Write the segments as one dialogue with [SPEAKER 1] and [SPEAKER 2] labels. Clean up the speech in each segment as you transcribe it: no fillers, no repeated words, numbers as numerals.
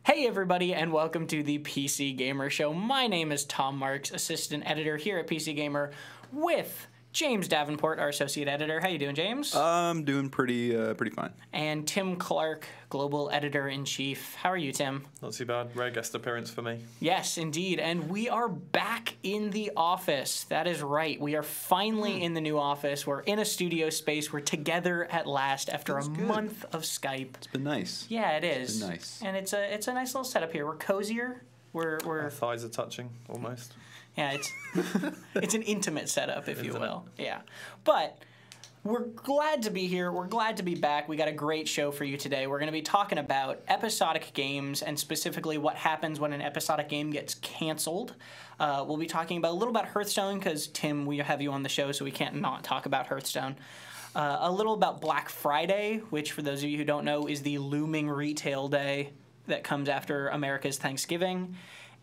[SPEAKER 1] Hey everybody, and welcome to the PC Gamer Show. My name is Tom Marks, assistant editor here at PC Gamer, with James Davenport, our associate editor. How you doing, James?
[SPEAKER 2] I'm doing pretty fine.
[SPEAKER 1] And Tim Clark, global editor-in-chief. How are you, Tim?
[SPEAKER 3] Not too bad. Rare guest appearance for me.
[SPEAKER 1] Yes, indeed. And we are back in the office. That is right. We are finally in the new office. We're in a studio space. We're together at last after a month of Skype.
[SPEAKER 2] It's been nice.
[SPEAKER 1] Yeah, it is.
[SPEAKER 2] It's been nice.
[SPEAKER 1] And it's a nice little setup here. We're cozier. We're
[SPEAKER 3] Our thighs are touching, almost.
[SPEAKER 1] Yeah, it's an intimate setup, if you will. Yeah. But we're glad to be here. We're glad to be back. We got a great show for you today. We're going to be talking about episodic games and specifically what happens when an episodic game gets canceled. We'll be talking about a little about Hearthstone because, Tim, we have you on the show, so we can't not talk about Hearthstone. A little about Black Friday, which, for those of you who don't know, is the looming retail day that comes after America's Thanksgiving.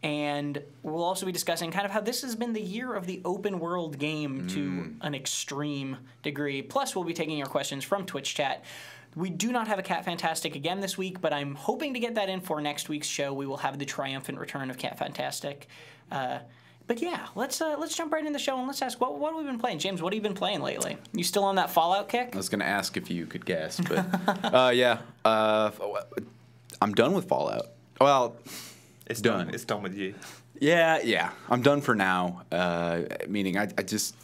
[SPEAKER 1] And we'll also be discussing kind of how this has been the year of the open world game to an extreme degree. Plus, we'll be taking your questions from Twitch chat. We do not have a Cat Fantastic again this week, but I'm hoping to get that in for next week's show. We will have the triumphant return of Cat Fantastic. But yeah, let's jump right in the show and let's ask what have we been playing? James, what have you been playing lately? You still on that Fallout kick?
[SPEAKER 2] I was going to ask if you could guess, but yeah. I'm done with Fallout. Well,
[SPEAKER 3] It's done. It's done with you.
[SPEAKER 2] Yeah. I'm done for now. Meaning, I just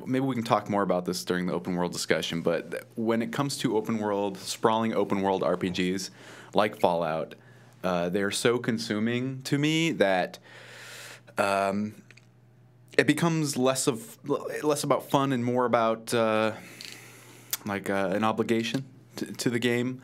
[SPEAKER 2] maybe we can talk more about this during the open world discussion. But when it comes to sprawling open world RPGs like Fallout, they're so consuming to me that it becomes less about fun and more about an obligation to the game.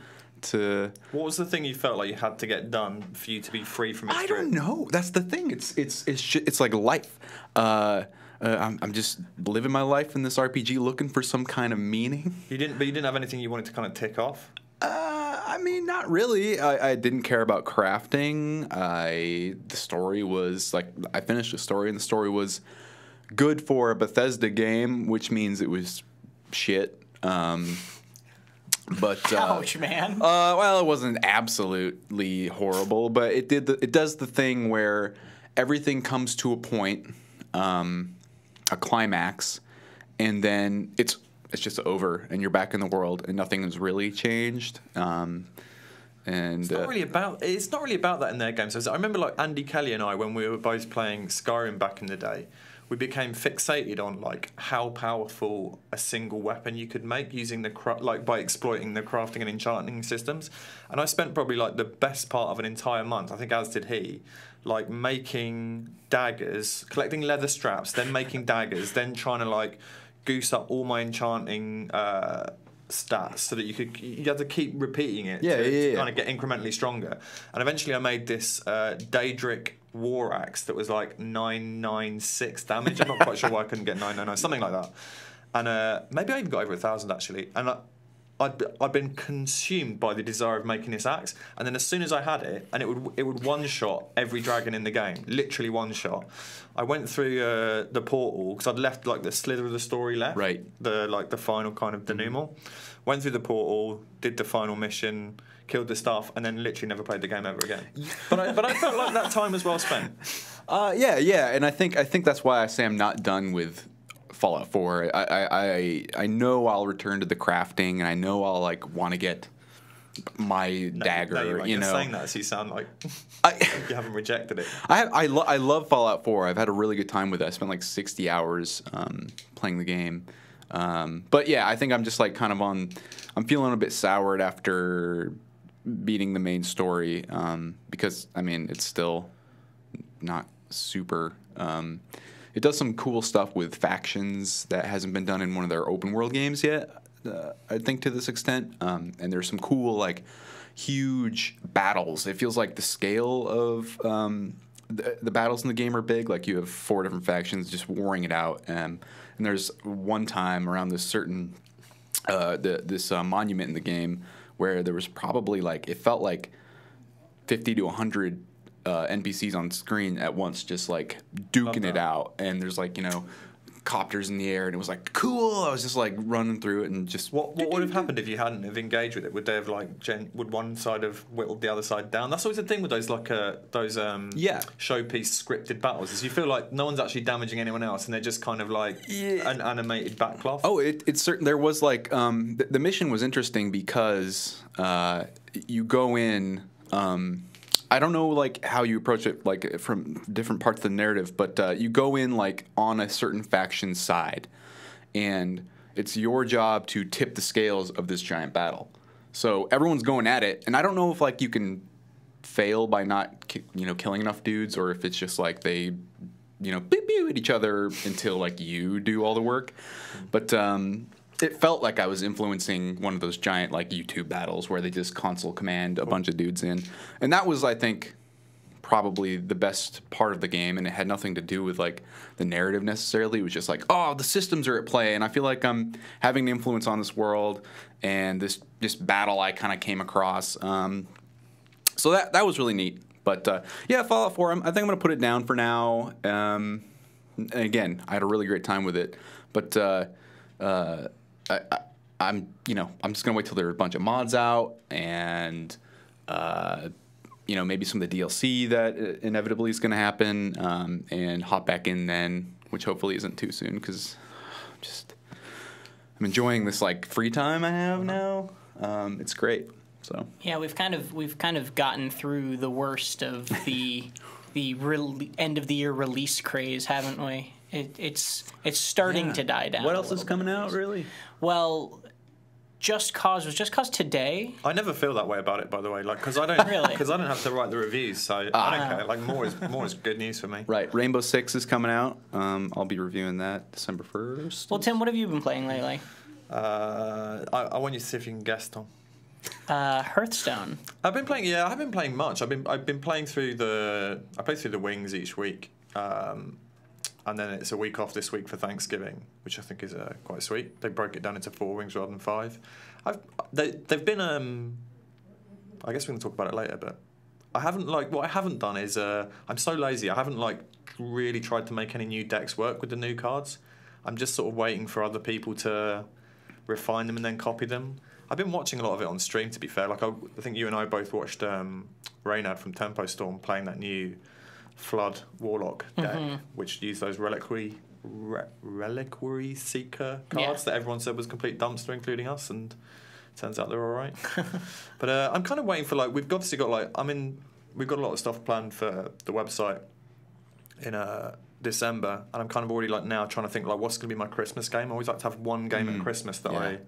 [SPEAKER 3] What was the thing you felt like you had to get done for you to be free from it?
[SPEAKER 2] I don't know. That's the thing. It's like life. I'm just living my life in this RPG, looking for some kind of meaning.
[SPEAKER 3] You didn't have anything you wanted to kind of tick off.
[SPEAKER 2] I mean, not really. I didn't care about crafting. The story was like I finished the story, and the story was good for a Bethesda game, which means it was shit. But
[SPEAKER 1] ouch, man.
[SPEAKER 2] Well, it wasn't absolutely horrible, but it does the thing where everything comes to a point, a climax, and then it's just over, and you're back in the world, and nothing has really changed. It's not really about that in their games. So I remember like Andy Kelly and I, when we were both playing Skyrim back in the day, we became fixated on like how powerful a single weapon you could make using by exploiting the crafting and enchanting systems. And I spent probably like the best part of an entire month, I think as did he, like making daggers, collecting leather straps, then making daggers, then trying to like goose up all my enchanting stats so that you had to keep repeating it to kind of get incrementally stronger. And eventually I made this Daedric war axe that was like 996 damage. I'm not quite sure why I couldn't get 999, something like that. And maybe I even got over 1,000 actually. And I'd been consumed by the desire of making this axe. And then as soon as I had it, and it would one shot every dragon in the game, literally one shot. I went through the portal because I'd left like the slither of the story left, right?
[SPEAKER 3] The final kind of denouement. Went through the portal, did the final mission, killed the stuff, and then literally never played the game ever again. But I felt like that time was well spent.
[SPEAKER 2] Yeah, and I think that's why I say I'm not done with Fallout 4. I know I'll return to the crafting, and I know I'll like want to get my dagger.
[SPEAKER 3] You're saying that, so you sound like you haven't rejected it.
[SPEAKER 2] I love Fallout 4. I've had a really good time with it. I spent like 60 hours playing the game. But yeah, I think I'm just like kind of I'm feeling a bit soured after beating the main story because I mean it's still not super. It does some cool stuff with factions that hasn't been done in one of their open world games yet. I think to this extent, and there's some cool like huge battles. It feels like the scale of the battles in the game are big. Like you have 4 different factions just warring it out, and there's one time around this certain this monument in the game where there was probably like it felt like 50 to 100 NPCs on screen at once, just like duking it out, and there's like copters in the air, and it was like cool. I was just like running through it and just.
[SPEAKER 3] What would have happened if you hadn't have engaged with it? Would they have like would one side have whittled the other side down? That's always the thing with those showpiece scripted battles. Is you feel like no one's actually damaging anyone else, and they're just kind of like an animated backcloth.
[SPEAKER 2] Oh, it's certain. There was like the mission was interesting because you go in. I don't know like how you approach it like from different parts of the narrative, but you go in like on a certain faction side, and it's your job to tip the scales of this giant battle. So everyone's going at it, and I don't know if like you can fail by not killing enough dudes, or if it's just like they pew at each other until like you do all the work. But it felt like I was influencing one of those giant like YouTube battles where they just console command a bunch of dudes in. And that was, I think, probably the best part of the game, and it had nothing to do with like the narrative necessarily. It was just like, oh, the systems are at play, and I feel like I'm having an influence on this world and this battle I kind of came across. So that was really neat. But yeah, Fallout 4, I think I'm going to put it down for now. And again, I had a really great time with it. But I'm just gonna wait till there are a bunch of mods out, and maybe some of the DLC that inevitably is gonna happen, and hop back in then, which hopefully isn't too soon, because I'm enjoying this like free time I have now. It's great. So
[SPEAKER 1] yeah, we've kind of gotten through the worst of the end of the year release craze, haven't we? It's starting to die down.
[SPEAKER 2] What else is coming out, really?
[SPEAKER 1] Well, Just Cause was Just Cause today.
[SPEAKER 3] I never feel that way about it, by the way. Like, because I don't have to write the reviews, so I don't care. Like, more is good news for me.
[SPEAKER 2] Right, Rainbow Six is coming out. I'll be reviewing that December 1st.
[SPEAKER 1] Well, Tim, what have you been playing lately?
[SPEAKER 3] I want you to see if you can guess, Tom.
[SPEAKER 1] Hearthstone.
[SPEAKER 3] I haven't been playing much. I've been playing through I play through the wings each week. And then it's a week off this week for Thanksgiving, which I think is quite sweet. They broke it down into 4 wings rather than 5. They've been. I guess we can talk about it later, but I haven't what I haven't done is I'm so lazy. I haven't really tried to make any new decks work with the new cards. I'm just sort of waiting for other people to refine them and then copy them. I've been watching a lot of it on stream, to be fair. Like I think you and I both watched Reynard from Tempo Storm playing that new Flood Warlock deck, which used those Reliquary Seeker cards that everyone said was complete dumpster, including us, and turns out they're all right. But I'm kind of waiting for we've obviously got we've got a lot of stuff planned for the website in December, and I'm kind of already now trying to think what's going to be my Christmas game. I always like to have one game at Christmas that I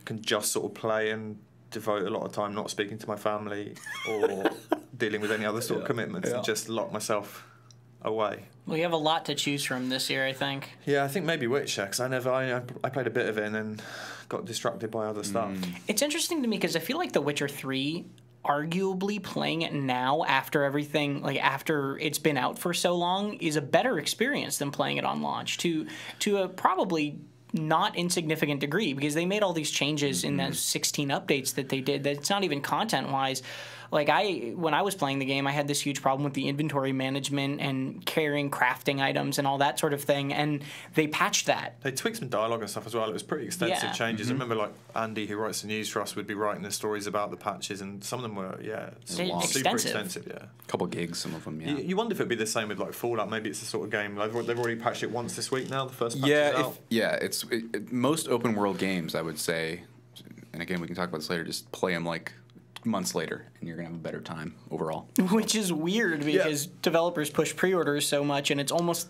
[SPEAKER 3] can just sort of play and devote a lot of time not speaking to my family or dealing with any other sort of commitments and just lock myself away.
[SPEAKER 1] Well, you have a lot to choose from this year, I think.
[SPEAKER 3] Yeah, I think maybe Witcher, because I played a bit of it and then got distracted by other stuff.
[SPEAKER 1] It's interesting to me because I feel like The Witcher 3, arguably playing it now after everything, after it's been out for so long, is a better experience than playing it on launch to a probably not insignificant degree, because they made all these changes in those 16 updates that they did that it's not even content-wise. When I was playing the game, I had this huge problem with the inventory management and carrying crafting items and all that sort of thing, and they patched that.
[SPEAKER 3] They tweaked some dialogue and stuff as well. It was pretty extensive changes. I remember Andy, who writes the news for us, would be writing the stories about the patches, and some of them were super extensive. Yeah,
[SPEAKER 2] a couple gigs, some of them. Yeah,
[SPEAKER 3] you wonder if it'd be the same with Fallout. Maybe it's the sort of game they've already patched it once this week now. The first patch is out.
[SPEAKER 2] Most open world games, I would say, and again we can talk about this later. Just play them months later, and you're gonna have a better time overall.
[SPEAKER 1] Which is weird because developers push pre-orders so much, and it's almost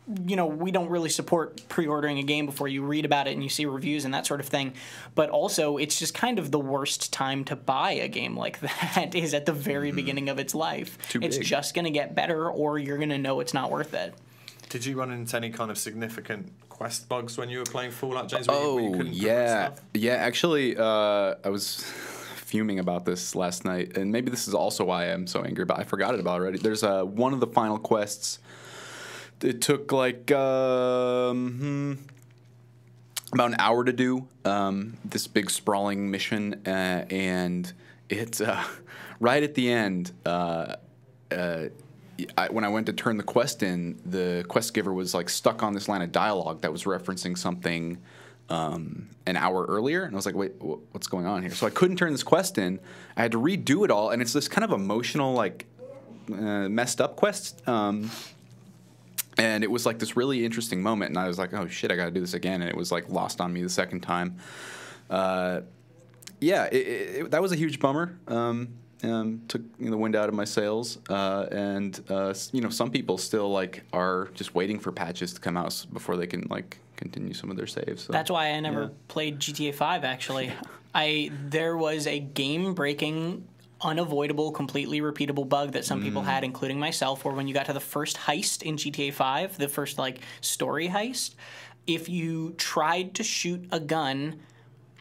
[SPEAKER 1] we don't really support pre-ordering a game before you read about it and you see reviews and that sort of thing. But also, it's just kind of the worst time to buy a game like that is at the very beginning of its life. It's just gonna get better, or you're gonna know it's not worth it.
[SPEAKER 3] Did you run into any kind of significant quest bugs when you were playing Fallout, James?
[SPEAKER 2] Yeah. Actually, I was fuming about this last night, and maybe this is also why I'm so angry, but I forgot it about already. There's one of the final quests. It took about an hour to do, this big sprawling mission, and it's right at the end. when I went to turn the quest in, the quest giver was like stuck on this line of dialogue that was referencing something an hour earlier, and I was like, wait, what's going on here? So I couldn't turn this quest in. I had to redo it all, and it's this kind of emotional, like messed up quest. And it was like this really interesting moment, and I was like, oh shit, I got to do this again, and it was like lost on me the second time. That was a huge bummer. Took the wind out of my sails, and some people still like are just waiting for patches to come out before they can like continue some of their saves. So.
[SPEAKER 1] That's why I never played GTA 5. Actually, there was a game-breaking, unavoidable, completely repeatable bug that some people had, including myself, where when you got to the first heist in GTA 5, the first like story heist, if you tried to shoot a gun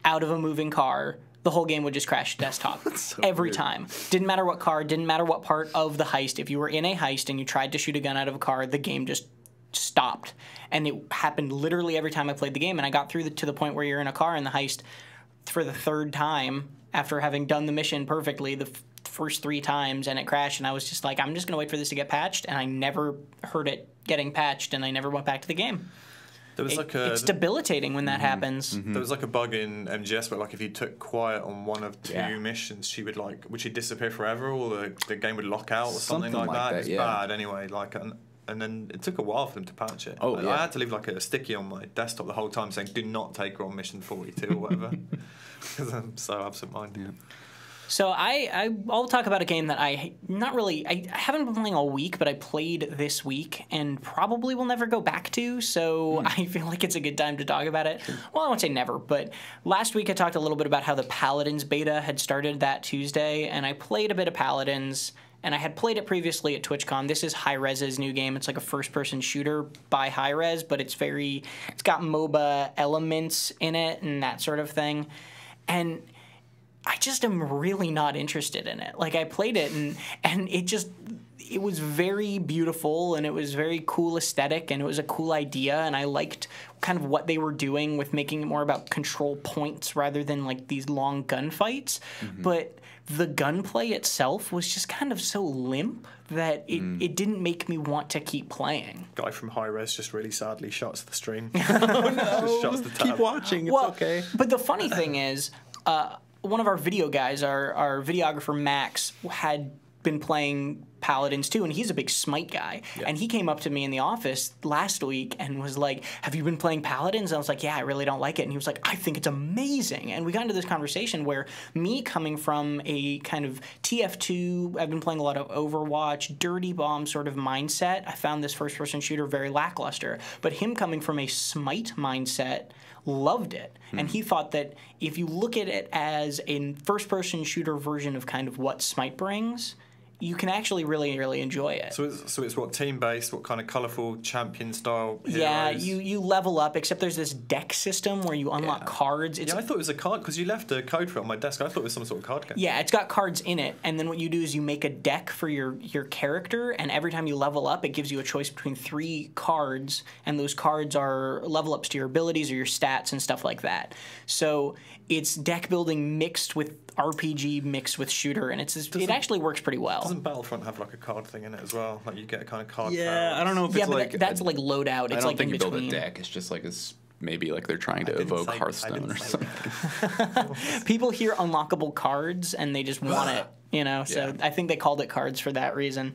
[SPEAKER 1] out of a moving car, the whole game would just crash desktop every time. Didn't matter what car, didn't matter what part of the heist. If you were in a heist and you tried to shoot a gun out of a car, the game just stopped. And it happened literally every time I played the game. And I got through to the point where you're in a car in the heist for the third time after having done the mission perfectly the first 3 times, and it crashed. And I was just like, I'm just going to wait for this to get patched. And I never heard it getting patched, and I never went back to the game.
[SPEAKER 3] There was
[SPEAKER 1] It's debilitating when that happens.
[SPEAKER 3] Mm-hmm. There was like a bug in MGS where like if you took Quiet on one of 2 missions, would she disappear forever, or the game would lock out or something like that. It's bad anyway. Like and then it took a while for them to patch it. I had to leave like a sticky on my desktop the whole time saying do not take her on mission 42 or whatever, because I'm so absent-minded. Yeah.
[SPEAKER 1] So I'll talk about a game that I haven't been playing all week, but I played this week and probably will never go back to, so I feel like it's a good time to talk about it. Well, I won't say never, but last week I talked a little bit about how the Paladins beta had started that Tuesday, and I played a bit of Paladins, and I had played it previously at TwitchCon. This is Hi-Rez's new game. It's like a first-person shooter by Hi-Rez, but it's got MOBA elements in it and that sort of thing, and I just am really not interested in it. Like, I played it, and it was very beautiful, and it was very cool aesthetic, and it was a cool idea, and I liked kind of what they were doing with making it more about control points rather than, like, these long gunfights. Mm-hmm. But the gunplay itself was just kind of so limp that it didn't make me want to keep playing.
[SPEAKER 3] Guy from Hi-Rez just really sadly shuts the stream.
[SPEAKER 1] Oh, no.
[SPEAKER 3] Just shuts the tab.
[SPEAKER 2] Keep watching. It's okay.
[SPEAKER 1] But the funny thing is, one of our video guys, our videographer Max, had been playing Paladins too, and he's a big Smite guy. Yeah. And he came up to me in the office last week and was like, have you been playing Paladins? And I was like, yeah, I really don't like it. And he was like, I think it's amazing. And we got into this conversation where me coming from a kind of TF2, I've been playing a lot of Overwatch, Dirty Bomb sort of mindset, I found this first-person shooter very lackluster. But him coming from a Smite mindset, loved it. And he thought that if you look at it as a first-person shooter version of kind of what Smite brings, you can actually really, really enjoy it.
[SPEAKER 3] So it's what, team-based, what kind of colourful champion-style heroes?
[SPEAKER 1] Yeah, you level up, except there's this deck system where you unlock cards.
[SPEAKER 3] I thought it was a card, because you left a code for it on my desk. I thought it was some sort of card game.
[SPEAKER 1] Yeah, it's got cards in it, and then what you do is you make a deck for your character, and every time you level up, it gives you a choice between 3 cards, and those cards are level-ups to your abilities or your stats and stuff like that. So it's deck building mixed with RPG mixed with shooter, and it actually works pretty well.
[SPEAKER 3] Doesn't Battlefront have like a card thing in it as well? Like you get a kind of card.
[SPEAKER 2] Yeah, I don't know if it's
[SPEAKER 1] like that's like loadout. It's
[SPEAKER 2] I don't
[SPEAKER 1] like
[SPEAKER 2] think
[SPEAKER 1] in
[SPEAKER 2] you
[SPEAKER 1] between.
[SPEAKER 2] build a deck. It's just like maybe like they're trying to evoke Hearthstone or something.
[SPEAKER 1] People hear unlockable cards and they just want it, So I think they called it cards for that reason.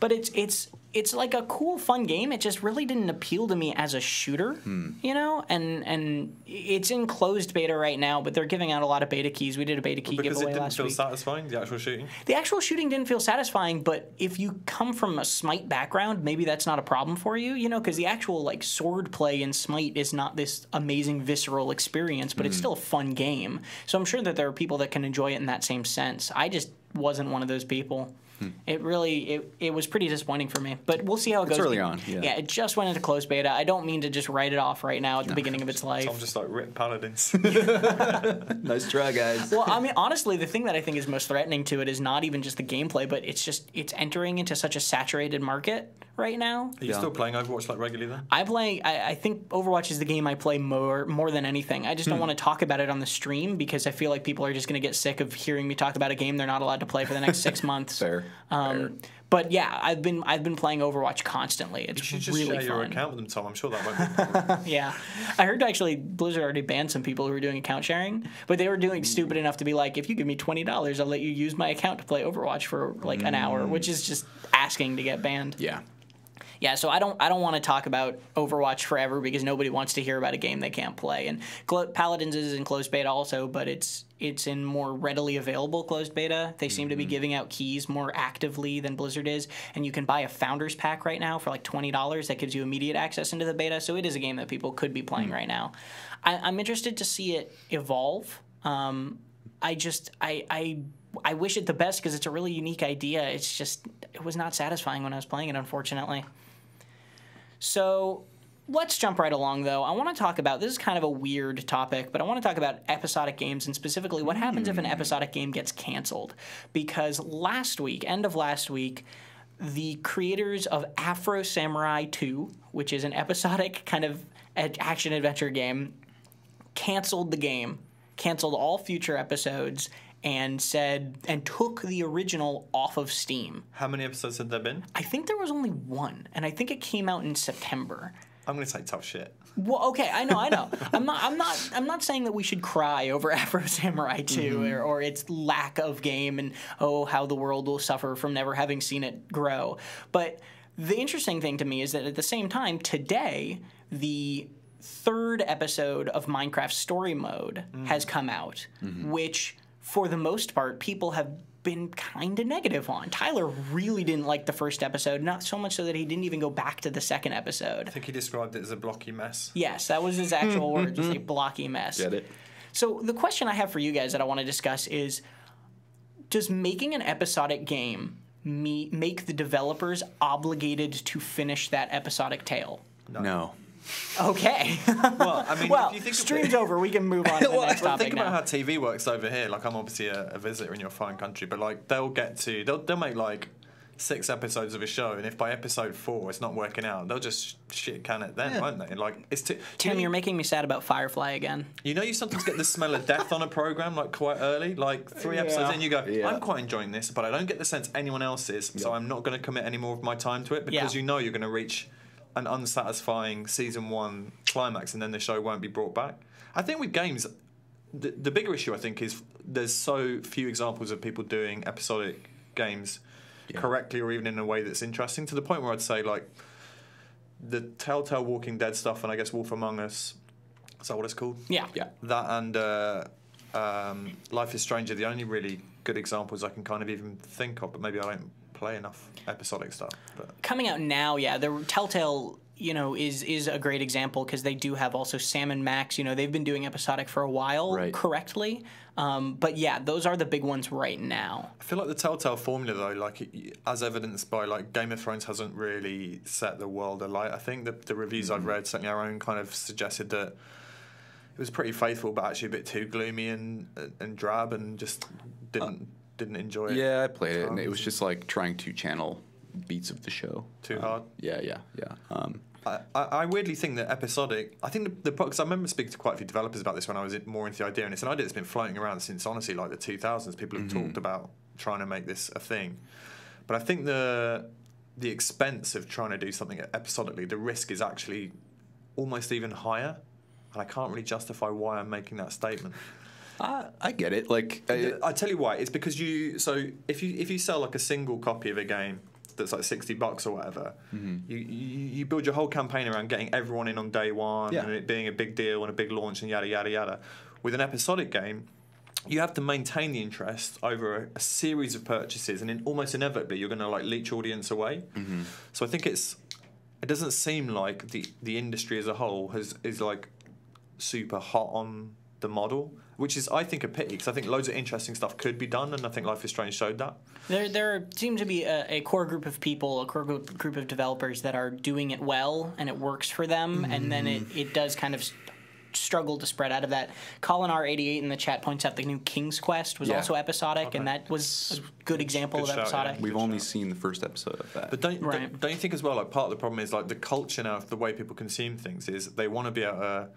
[SPEAKER 1] But it's like a cool, fun game. It just really didn't appeal to me as a shooter, and it's in closed beta right now, but they're giving out a lot of beta keys. We did a beta key giveaway last week.
[SPEAKER 3] Because it didn't feel satisfying, the actual shooting?
[SPEAKER 1] The actual shooting didn't feel satisfying, but if you come from a Smite background, maybe that's not a problem for you, because the actual like sword play in Smite is not this amazing visceral experience, but it's still a fun game. So I'm sure that there are people that can enjoy it in that same sense. I just wasn't one of those people. It really it was pretty disappointing for me, but we'll see how it goes.
[SPEAKER 2] It's early on, yeah.
[SPEAKER 1] It just went into closed beta. I don't mean to just write it off right now at the beginning of its life.
[SPEAKER 3] I'm just like, rip Paladins.
[SPEAKER 2] Nice try, guys.
[SPEAKER 1] Well, I mean, honestly, the thing that I think is most threatening to it is not even just the gameplay, but it's entering into such a saturated market right now.
[SPEAKER 3] Are you still playing Overwatch like regularly then?
[SPEAKER 1] I think Overwatch is the game I play more than anything. I just don't want to talk about it on the stream because I feel like people are just going to get sick of hearing me talk about a game they're not allowed to play for the next 6 months.
[SPEAKER 2] Fair.
[SPEAKER 1] But yeah, I've been playing Overwatch constantly. It's
[SPEAKER 3] You should just
[SPEAKER 1] really
[SPEAKER 3] share your
[SPEAKER 1] fun.
[SPEAKER 3] account with them, Tom. I'm sure that won't be a problem.
[SPEAKER 1] Yeah, I heard actually Blizzard already banned some people who were doing account sharing, but they were doing stupid enough to be like, if you give me $20, I'll let you use my account to play Overwatch for like an hour, which is just asking to get banned.
[SPEAKER 2] Yeah.
[SPEAKER 1] Yeah, so I don't want to talk about Overwatch forever because nobody wants to hear about a game they can't play. And Paladins is in closed beta also, but it's in more readily available closed beta. They seem to be giving out keys more actively than Blizzard is, and you can buy a Founders Pack right now for like $20 that gives you immediate access into the beta. So it is a game that people could be playing right now. I'm interested to see it evolve. I wish it the best because it's a really unique idea. It's just it was not satisfying when I was playing it, unfortunately. So let's jump right along, though. I want to talk about, this is kind of a weird topic, but I want to talk about episodic games and specifically what happens if an episodic game gets canceled. Because end of last week, the creators of Afro Samurai 2, which is an episodic kind of action-adventure game, canceled the game, canceled all future episodes, and took the original off of Steam.
[SPEAKER 3] How many episodes had there been?
[SPEAKER 1] I think there was only one, and I think it came out in September.
[SPEAKER 3] I'm going to say tough shit.
[SPEAKER 1] Well, okay, I know. I'm not saying that we should cry over Afro Samurai 2 or its lack of game and how the world will suffer from never having seen it grow. But the interesting thing to me is that at the same time, today, the third episode of Minecraft Story Mode has come out, which, for the most part, people have been kind of negative on. Tyler really didn't like the first episode, not so much so that he didn't even go back to the second episode.
[SPEAKER 3] I think he described it as a blocky mess.
[SPEAKER 1] Yes, that was his actual words, was a blocky mess.
[SPEAKER 2] Get it?
[SPEAKER 1] So the question I have for you guys that I want to discuss is, does making an episodic game make the developers obligated to finish that episodic tale?
[SPEAKER 2] No.
[SPEAKER 1] Okay.
[SPEAKER 3] Well, I mean, if you think
[SPEAKER 1] stream's over. We can move on to the next topic
[SPEAKER 3] think
[SPEAKER 1] now.
[SPEAKER 3] about how TV works over here. Like, I'm obviously a visitor in your fine country, but like they'll make like 6 episodes of a show, and if by episode 4 it's not working out, they'll just shit can it then, won't they? Like, it's
[SPEAKER 1] Tim, you're making me sad about Firefly again.
[SPEAKER 3] You know, you sometimes get the smell of death on a program like quite early, like 3 episodes in, you go, I'm quite enjoying this, but I don't get the sense anyone else is, so I'm not going to commit any more of my time to it because you know you're going to reach an unsatisfying season 1 climax and then the show won't be brought back. I think with games, the bigger issue I think is there's so few examples of people doing episodic games correctly or even in a way that's interesting, to the point where I'd say like the Telltale Walking Dead stuff and I guess Wolf Among Us, is that what it's called?
[SPEAKER 1] Yeah.
[SPEAKER 3] That and Life is Strange are the only really good examples I can kind of even think of, but maybe I don't play enough episodic stuff. But
[SPEAKER 1] coming out now, the Telltale, is a great example because they do have also Sam and Max. They've been doing episodic for a while correctly. But yeah, those are the big ones right now.
[SPEAKER 3] I feel like the Telltale formula, though, like as evidenced by like Game of Thrones, hasn't really set the world alight. I think the reviews I've read, certainly our own, kind of suggested that it was pretty faithful, but actually a bit too gloomy and drab, and just didn't enjoy it.
[SPEAKER 2] Yeah, I played it, and it was just like trying to channel beats of the show.
[SPEAKER 3] Too hard?
[SPEAKER 2] Yeah.
[SPEAKER 3] I weirdly think that episodic, I think because I remember speaking to quite a few developers about this when I was more into the idea, and it's an idea that's been floating around since, honestly, like the 2000s. People have talked about trying to make this a thing. But I think the expense of trying to do something episodically, the risk is actually almost even higher. And I can't really justify why I'm making that statement.
[SPEAKER 2] I get it. Like,
[SPEAKER 3] I tell you why. It's because if you sell like a single copy of a game that's like $60 or whatever, you build your whole campaign around getting everyone in on day one and it being a big deal and a big launch and yada yada yada. With an episodic game, you have to maintain the interest over a series of purchases, and almost inevitably you're going to like leech audience away. So I think it doesn't seem like the industry as a whole is like super hot on the model, which is, I think, a pity, because I think loads of interesting stuff could be done, and I think Life is Strange showed that.
[SPEAKER 1] There seem to be a core group of people, a core group of developers that are doing it well, and it works for them, and then it does kind of struggle to spread out of that. Colin R88 in the chat points out the new King's Quest was also episodic, and that was a good example of episodic.
[SPEAKER 2] We've only seen the first episode of that.
[SPEAKER 3] But don't you think as well, like, part of the problem is like the culture now of the way people consume things is they want to be able to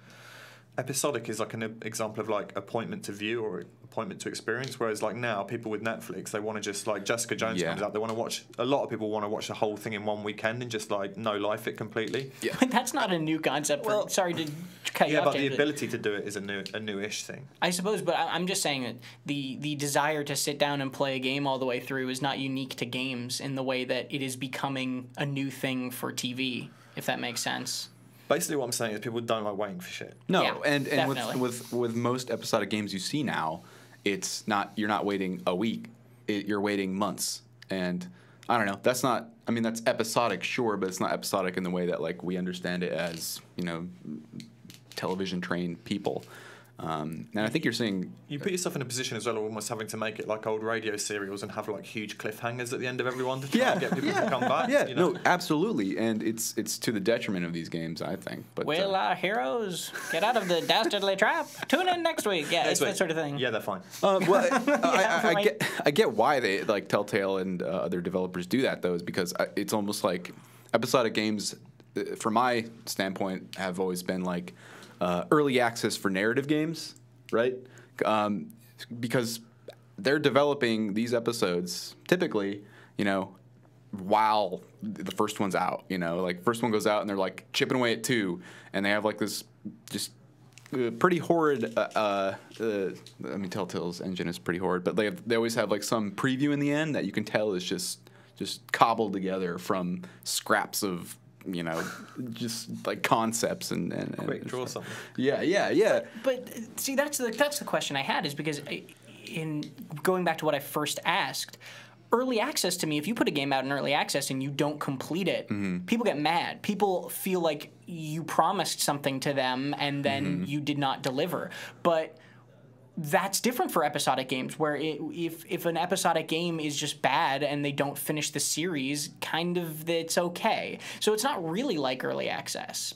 [SPEAKER 3] Episodic is like an example of like appointment to view or appointment to experience, whereas like now people with Netflix, they want to just like Jessica Jones comes out, they want to watch, a lot of people want to watch the whole thing in one weekend and just like no life it completely.
[SPEAKER 1] Yeah. That's not a new concept. Sorry to cut you off.
[SPEAKER 3] Yeah, but the ability to do it is a newish thing.
[SPEAKER 1] I suppose, but I'm just saying that the desire to sit down and play a game all the way through is not unique to games in the way that it is becoming a new thing for TV, if that makes sense.
[SPEAKER 3] Basically, what I'm saying is people don't like waiting for shit.
[SPEAKER 2] No,
[SPEAKER 1] yeah,
[SPEAKER 2] and with most episodic games you see now, you're not waiting a week, you're waiting months, and I don't know. That's not. I mean, that's episodic, sure, but it's not episodic in the way that like we understand it as television trained people. And I think you're seeing...
[SPEAKER 3] You put yourself in a position as well of almost having to make it like old radio serials and have like huge cliffhangers at the end of every one to try and get people to come back.
[SPEAKER 2] Yeah, no, absolutely. And it's to the detriment of these games, I think. But,
[SPEAKER 1] Will our heroes get out of the dastardly trap? Tune in next week. Yeah, it's that sort of thing.
[SPEAKER 3] Yeah, they're fine.
[SPEAKER 2] I get why they, like Telltale and other developers do that, though, is because it's almost like episodic games, from my standpoint, have always been like... early access for narrative games, right? Because they're developing these episodes typically, while the first one's out. Like first one goes out and they're like chipping away at 2, and they have like this just pretty horrid. Telltale's engine is pretty horrid, but they always have like some preview in the end that you can tell is just cobbled together from scraps of. Just like concepts and
[SPEAKER 3] quick draw something.
[SPEAKER 2] Yeah.
[SPEAKER 1] But see, that's the question I had, is because in going back to what I first asked, early access to me, if you put a game out in early access and you don't complete it, people get mad. People feel like you promised something to them and then you did not deliver. But that's different for episodic games, where if an episodic game is just bad and they don't finish the series, kind of it's okay. So it's not really like early access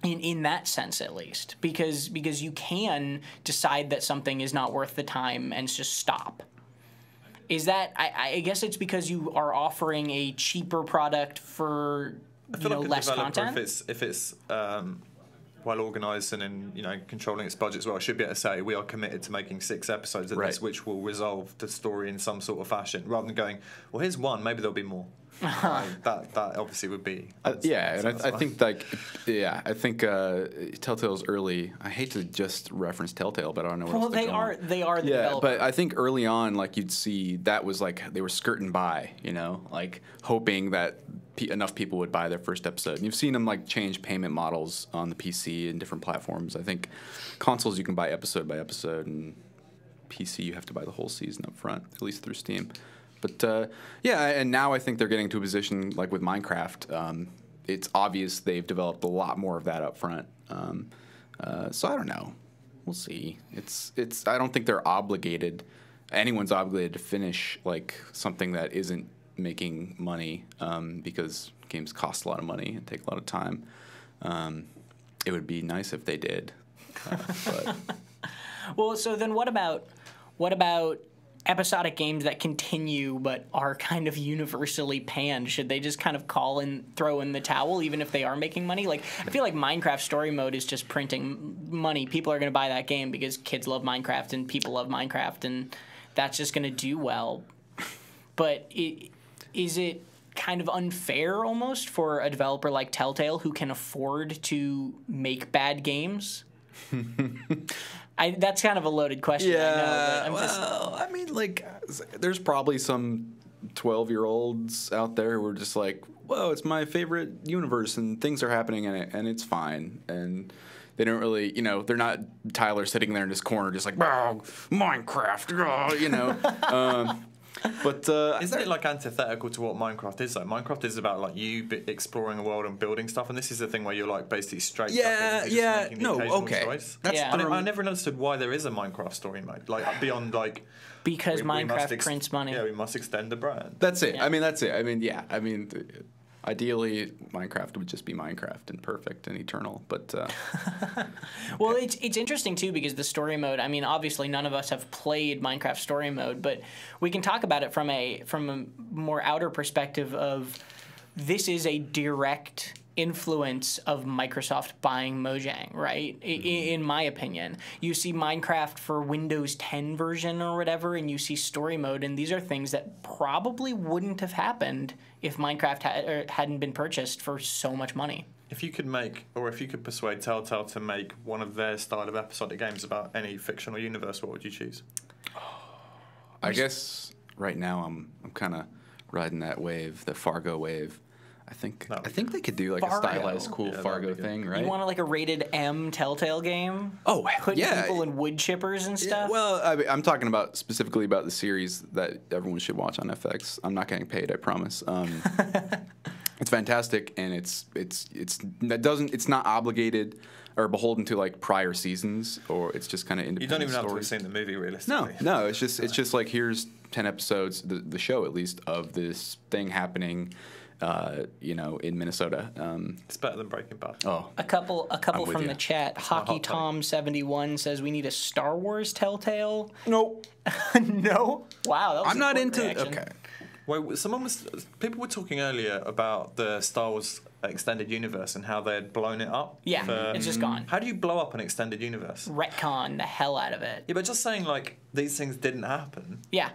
[SPEAKER 1] in that sense, at least, because you can decide that something is not worth the time and just stop. Is that I guess it's because you are offering a cheaper product for less content?
[SPEAKER 3] If it's well organised and in controlling its budget as well, I should be able to say we are committed to making 6 episodes of this, which will resolve the story in some sort of fashion, rather than going, well, here's one, maybe there'll be more. That obviously would be.
[SPEAKER 2] I think Telltale's early. I hate to just reference Telltale, but I don't know.
[SPEAKER 1] Well, they are the developer.
[SPEAKER 2] But I think early on, like you'd see that was like they were skirting by, like hoping that enough people would buy their first episode. And you've seen them like change payment models on the PC and different platforms. I think consoles you can buy episode by episode, and PC you have to buy the whole season up front, at least through Steam. But and now I think they're getting to a position like with Minecraft. It's obvious they've developed a lot more of that up front. So I don't know. We'll see. I don't think they're obligated. Anyone's obligated to finish like something that isn't making money because games cost a lot of money and take a lot of time. It would be nice if they did. But.
[SPEAKER 1] Well, so then what about episodic games that continue but are kind of universally panned? Should they just kind of throw in the towel even if they are making money? Like, I feel like Minecraft Story Mode is just printing money. People are going to buy that game because kids love Minecraft and people love Minecraft, and that's just going to do well. But is it kind of unfair almost for a developer like Telltale who can afford to make bad games? That's kind of a loaded question.
[SPEAKER 2] Yeah,
[SPEAKER 1] I know,
[SPEAKER 2] I mean, like, there's probably some 12-year-olds out there who are just like, whoa, it's my favorite universe and things are happening in it and it's fine. And they don't really, they're not Tyler sitting there in his corner just like, oh, Minecraft, But
[SPEAKER 3] isn't it like antithetical to what Minecraft is? Like Minecraft is about like you exploring a world and building stuff, and this is the thing where you're like basically straight. Choice. I never understood why there is a Minecraft story mode, like beyond like
[SPEAKER 1] because Minecraft prints money.
[SPEAKER 3] Yeah, we must extend the brand.
[SPEAKER 2] That's it. Yeah. I mean, that's it. I mean, ideally, Minecraft would just be Minecraft and perfect and eternal, but...
[SPEAKER 1] Well, it's interesting, too, because the story mode, I mean, obviously none of us have played Minecraft story mode, but we can talk about it from a more outer perspective of this is a direct influence of Microsoft buying Mojang, right? In my opinion, you see Minecraft for Windows 10 version or whatever, and you see story mode, and these are things that probably wouldn't have happened if Minecraft hadn't been purchased for so much money.
[SPEAKER 3] If you could persuade Telltale to make one of their style of episodic games about any fictional universe, what would you choose?
[SPEAKER 2] I guess right now I'm kind of riding that wave, the Fargo wave. I think they could do like
[SPEAKER 1] Fargo.
[SPEAKER 2] a stylized, cool Fargo thing, right?
[SPEAKER 1] You want like a rated M Telltale game?
[SPEAKER 2] Oh,
[SPEAKER 1] Put
[SPEAKER 2] yeah.
[SPEAKER 1] people in wood chippers and stuff?
[SPEAKER 2] Well, I'm talking about specifically about the series that everyone should watch on FX. I'm not getting paid, I promise. It's fantastic, and it's not obligated or beholden to like prior seasons, or it's just kind of independent.
[SPEAKER 3] You don't even have to have
[SPEAKER 2] stories.
[SPEAKER 3] seen the movie, realistically.
[SPEAKER 2] No, it's just like here's 10 episodes, the show at least, of this thing happening. In Minnesota.
[SPEAKER 3] It's better than Breaking Bad.
[SPEAKER 2] Oh,
[SPEAKER 1] A couple
[SPEAKER 2] with
[SPEAKER 1] from
[SPEAKER 2] you.
[SPEAKER 1] the chat.
[SPEAKER 3] hot
[SPEAKER 1] Hockey
[SPEAKER 3] take.
[SPEAKER 1] Tom 71 says we need a Star Wars Telltale.
[SPEAKER 2] nope.
[SPEAKER 1] No. Wow, that was
[SPEAKER 2] I'm
[SPEAKER 1] a
[SPEAKER 2] not
[SPEAKER 1] quick
[SPEAKER 2] into.
[SPEAKER 1] reaction.
[SPEAKER 2] Okay.
[SPEAKER 3] Wait, people were talking earlier about the Star Wars extended universe and how they had blown it up.
[SPEAKER 1] Yeah,
[SPEAKER 3] for-
[SPEAKER 1] it's just gone.
[SPEAKER 3] How do you blow up an extended universe?
[SPEAKER 1] Retcon the hell out of it.
[SPEAKER 3] Yeah, but just saying like these things didn't happen.
[SPEAKER 1] Yeah.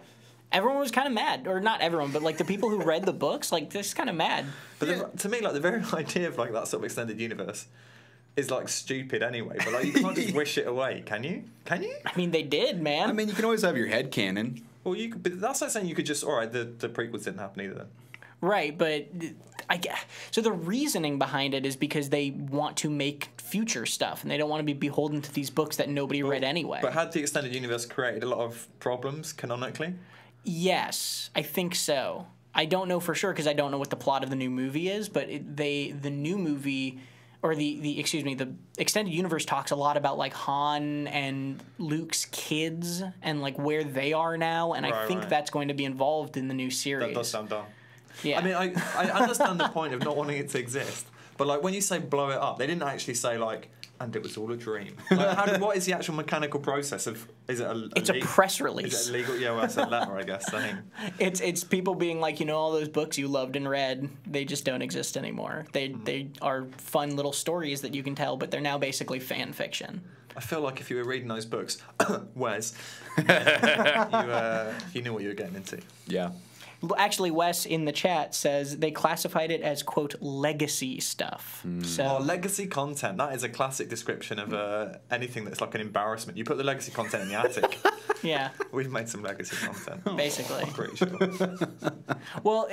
[SPEAKER 1] Everyone was kind of mad, or not everyone, but like the people who read the books, like they're just kind of mad.
[SPEAKER 3] But to me, like the very idea of like that sort of extended universe is like stupid anyway. But like you can't just wish it away, can you? Can you?
[SPEAKER 1] I mean, they did, man.
[SPEAKER 2] I mean, you can always have your head canon.
[SPEAKER 3] Well, you could, but that's like saying you could just the prequels didn't happen either. Then.
[SPEAKER 1] Right, but so the reasoning behind it is because they want to make future stuff, and they don't want to be beholden to these books that nobody read anyway.
[SPEAKER 3] But had the extended universe created a lot of problems canonically?
[SPEAKER 1] Yes, I think so. I don't know for sure because I don't know what the plot of the new movie is, but the new movie, or the extended universe talks a lot about like Han and Luke's kids and like where they are now, and I think that's going to be involved in the new series.
[SPEAKER 3] That does sound dumb.
[SPEAKER 1] Yeah.
[SPEAKER 3] I mean, I understand the point of not wanting it to exist, but like when you say blow it up, they didn't actually say like, and it was all a dream. Like, what is the actual mechanical process of? Is it
[SPEAKER 1] it's a press release.
[SPEAKER 3] Is it illegal? Yeah, well, that's a letter, I guess. Saying.
[SPEAKER 1] It's people being like, all those books you loved and read, they just don't exist anymore. They are fun little stories that you can tell, but they're now basically fan fiction.
[SPEAKER 3] I feel like if you were reading those books, Wes, you knew what you were getting into.
[SPEAKER 2] Yeah.
[SPEAKER 1] Actually, Wes in the chat says they classified it as, quote, legacy stuff. So
[SPEAKER 3] Legacy content. That is a classic description of anything that's like an embarrassment. You put the legacy content in the attic.
[SPEAKER 1] yeah,
[SPEAKER 3] We've made some legacy content.
[SPEAKER 1] basically.
[SPEAKER 3] I'm pretty sure.
[SPEAKER 1] Well,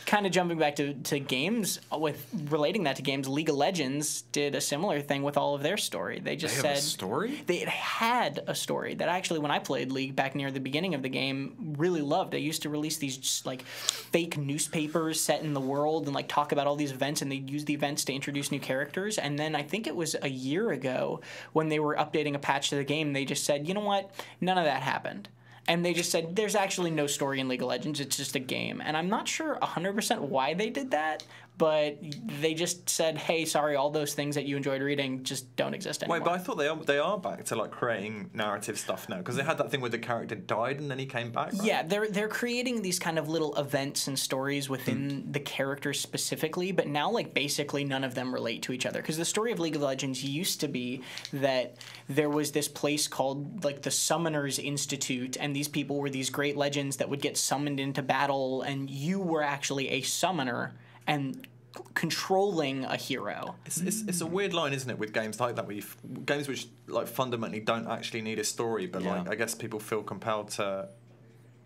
[SPEAKER 1] kind of jumping back to games, with relating that to games, League of Legends did a similar thing with all of their story. They just
[SPEAKER 2] They have
[SPEAKER 1] said
[SPEAKER 2] a story?
[SPEAKER 1] They had a story that actually, when I played League back near the beginning of the game, really loved. They used to release these just like fake newspapers set in the world and like talk about all these events, and they'd use the events to introduce new characters. And then I think it was a year ago when they were updating a patch to the game, they just said, you know what, none of that happened. And they just said, there's actually no story in League of Legends, it's just a game. And I'm not sure 100% why they did that, but they just said, hey, sorry, all those things that you enjoyed reading just don't exist anymore.
[SPEAKER 3] Wait, but I thought they are back to like creating narrative stuff now, because they had that thing where the character died and then he came back. Right?
[SPEAKER 1] Yeah, they're creating these kind of little events and stories within the characters specifically, but now like basically none of them relate to each other. Because the story of League of Legends used to be that there was this place called like the Summoners Institute, and these people were these great legends that would get summoned into battle, and you were actually a summoner and controlling a hero.
[SPEAKER 3] It's a weird line, isn't it, with games like that, where games which like fundamentally don't actually need a story, but like I guess people feel compelled to.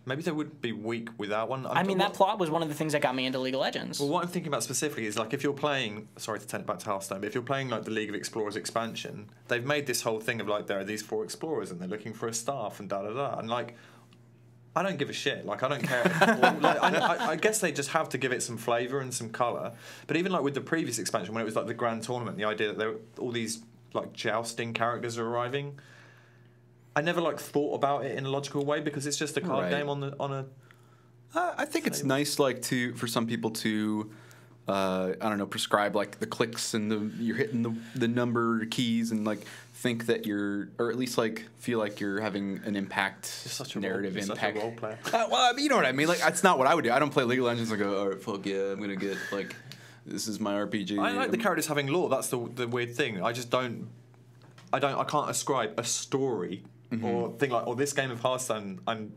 [SPEAKER 3] Maybe they would be weak without one.
[SPEAKER 1] I mean, that plot was one of the things that got me into League of Legends.
[SPEAKER 3] Well, what I'm thinking about specifically is like if you're playing. Sorry to turn it back to Hearthstone, but if you're playing like the League of Explorers expansion, they've made this whole thing of like there are these 4 explorers and they're looking for a staff and da da da, and like. I don't give a shit. Like, I don't care. I guess they just have to give it some flavour and some colour. But even, like, with the previous expansion, when it was, like, the Grand Tournament, the idea that there were all these, like, jousting characters are arriving, I never, like, thought about it in a logical way because it's just a card game on a...
[SPEAKER 2] I think it's nice, like, for some people to... I don't know, prescribe like the clicks and you're hitting the number keys and like think that you're, or at least like feel like you're having an impact,
[SPEAKER 3] such a
[SPEAKER 2] narrative impact.
[SPEAKER 3] Such a role player.
[SPEAKER 2] Well, I mean, you know what I mean. Like, that's not what I would do. I don't play League of Legends and go, all right, fuck yeah, I'm gonna get like This is my RPG.
[SPEAKER 3] I like the characters having lore. That's the weird thing. I just don't. I can't ascribe a story or thing like, this game of Hearthstone I'm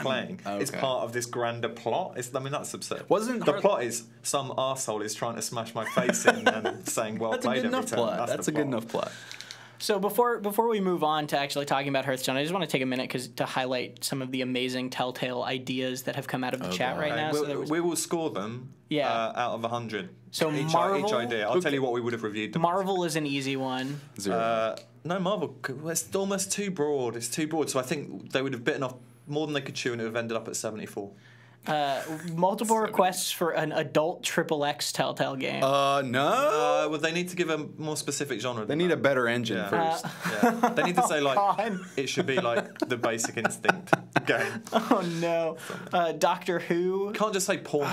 [SPEAKER 3] playing is part of this grander plot. That's absurd. The plot is some arsehole is trying to smash my face in and saying well played every turn.
[SPEAKER 2] That's a good enough plot.
[SPEAKER 1] So before we move on to actually talking about Hearthstone, I just want to take a minute to highlight some of the amazing Telltale ideas that have come out of the chat right now.
[SPEAKER 3] We will score them out of 100.
[SPEAKER 1] So
[SPEAKER 3] each idea. I'll tell you what we would have reviewed them.
[SPEAKER 1] Marvel is an easy one.
[SPEAKER 3] 0. No, Marvel. It's almost too broad. It's too broad. So I think they would have bitten off more than they could chew, and it would have ended up at 74.
[SPEAKER 1] Multiple requests for an adult XXX Telltale game.
[SPEAKER 2] No.
[SPEAKER 3] Well, they need to give a more specific genre.
[SPEAKER 2] They need a better engine first.
[SPEAKER 3] They need to say it should be like the Basic Instinct game.
[SPEAKER 1] Oh no, Doctor Who.
[SPEAKER 3] Can't just say porn.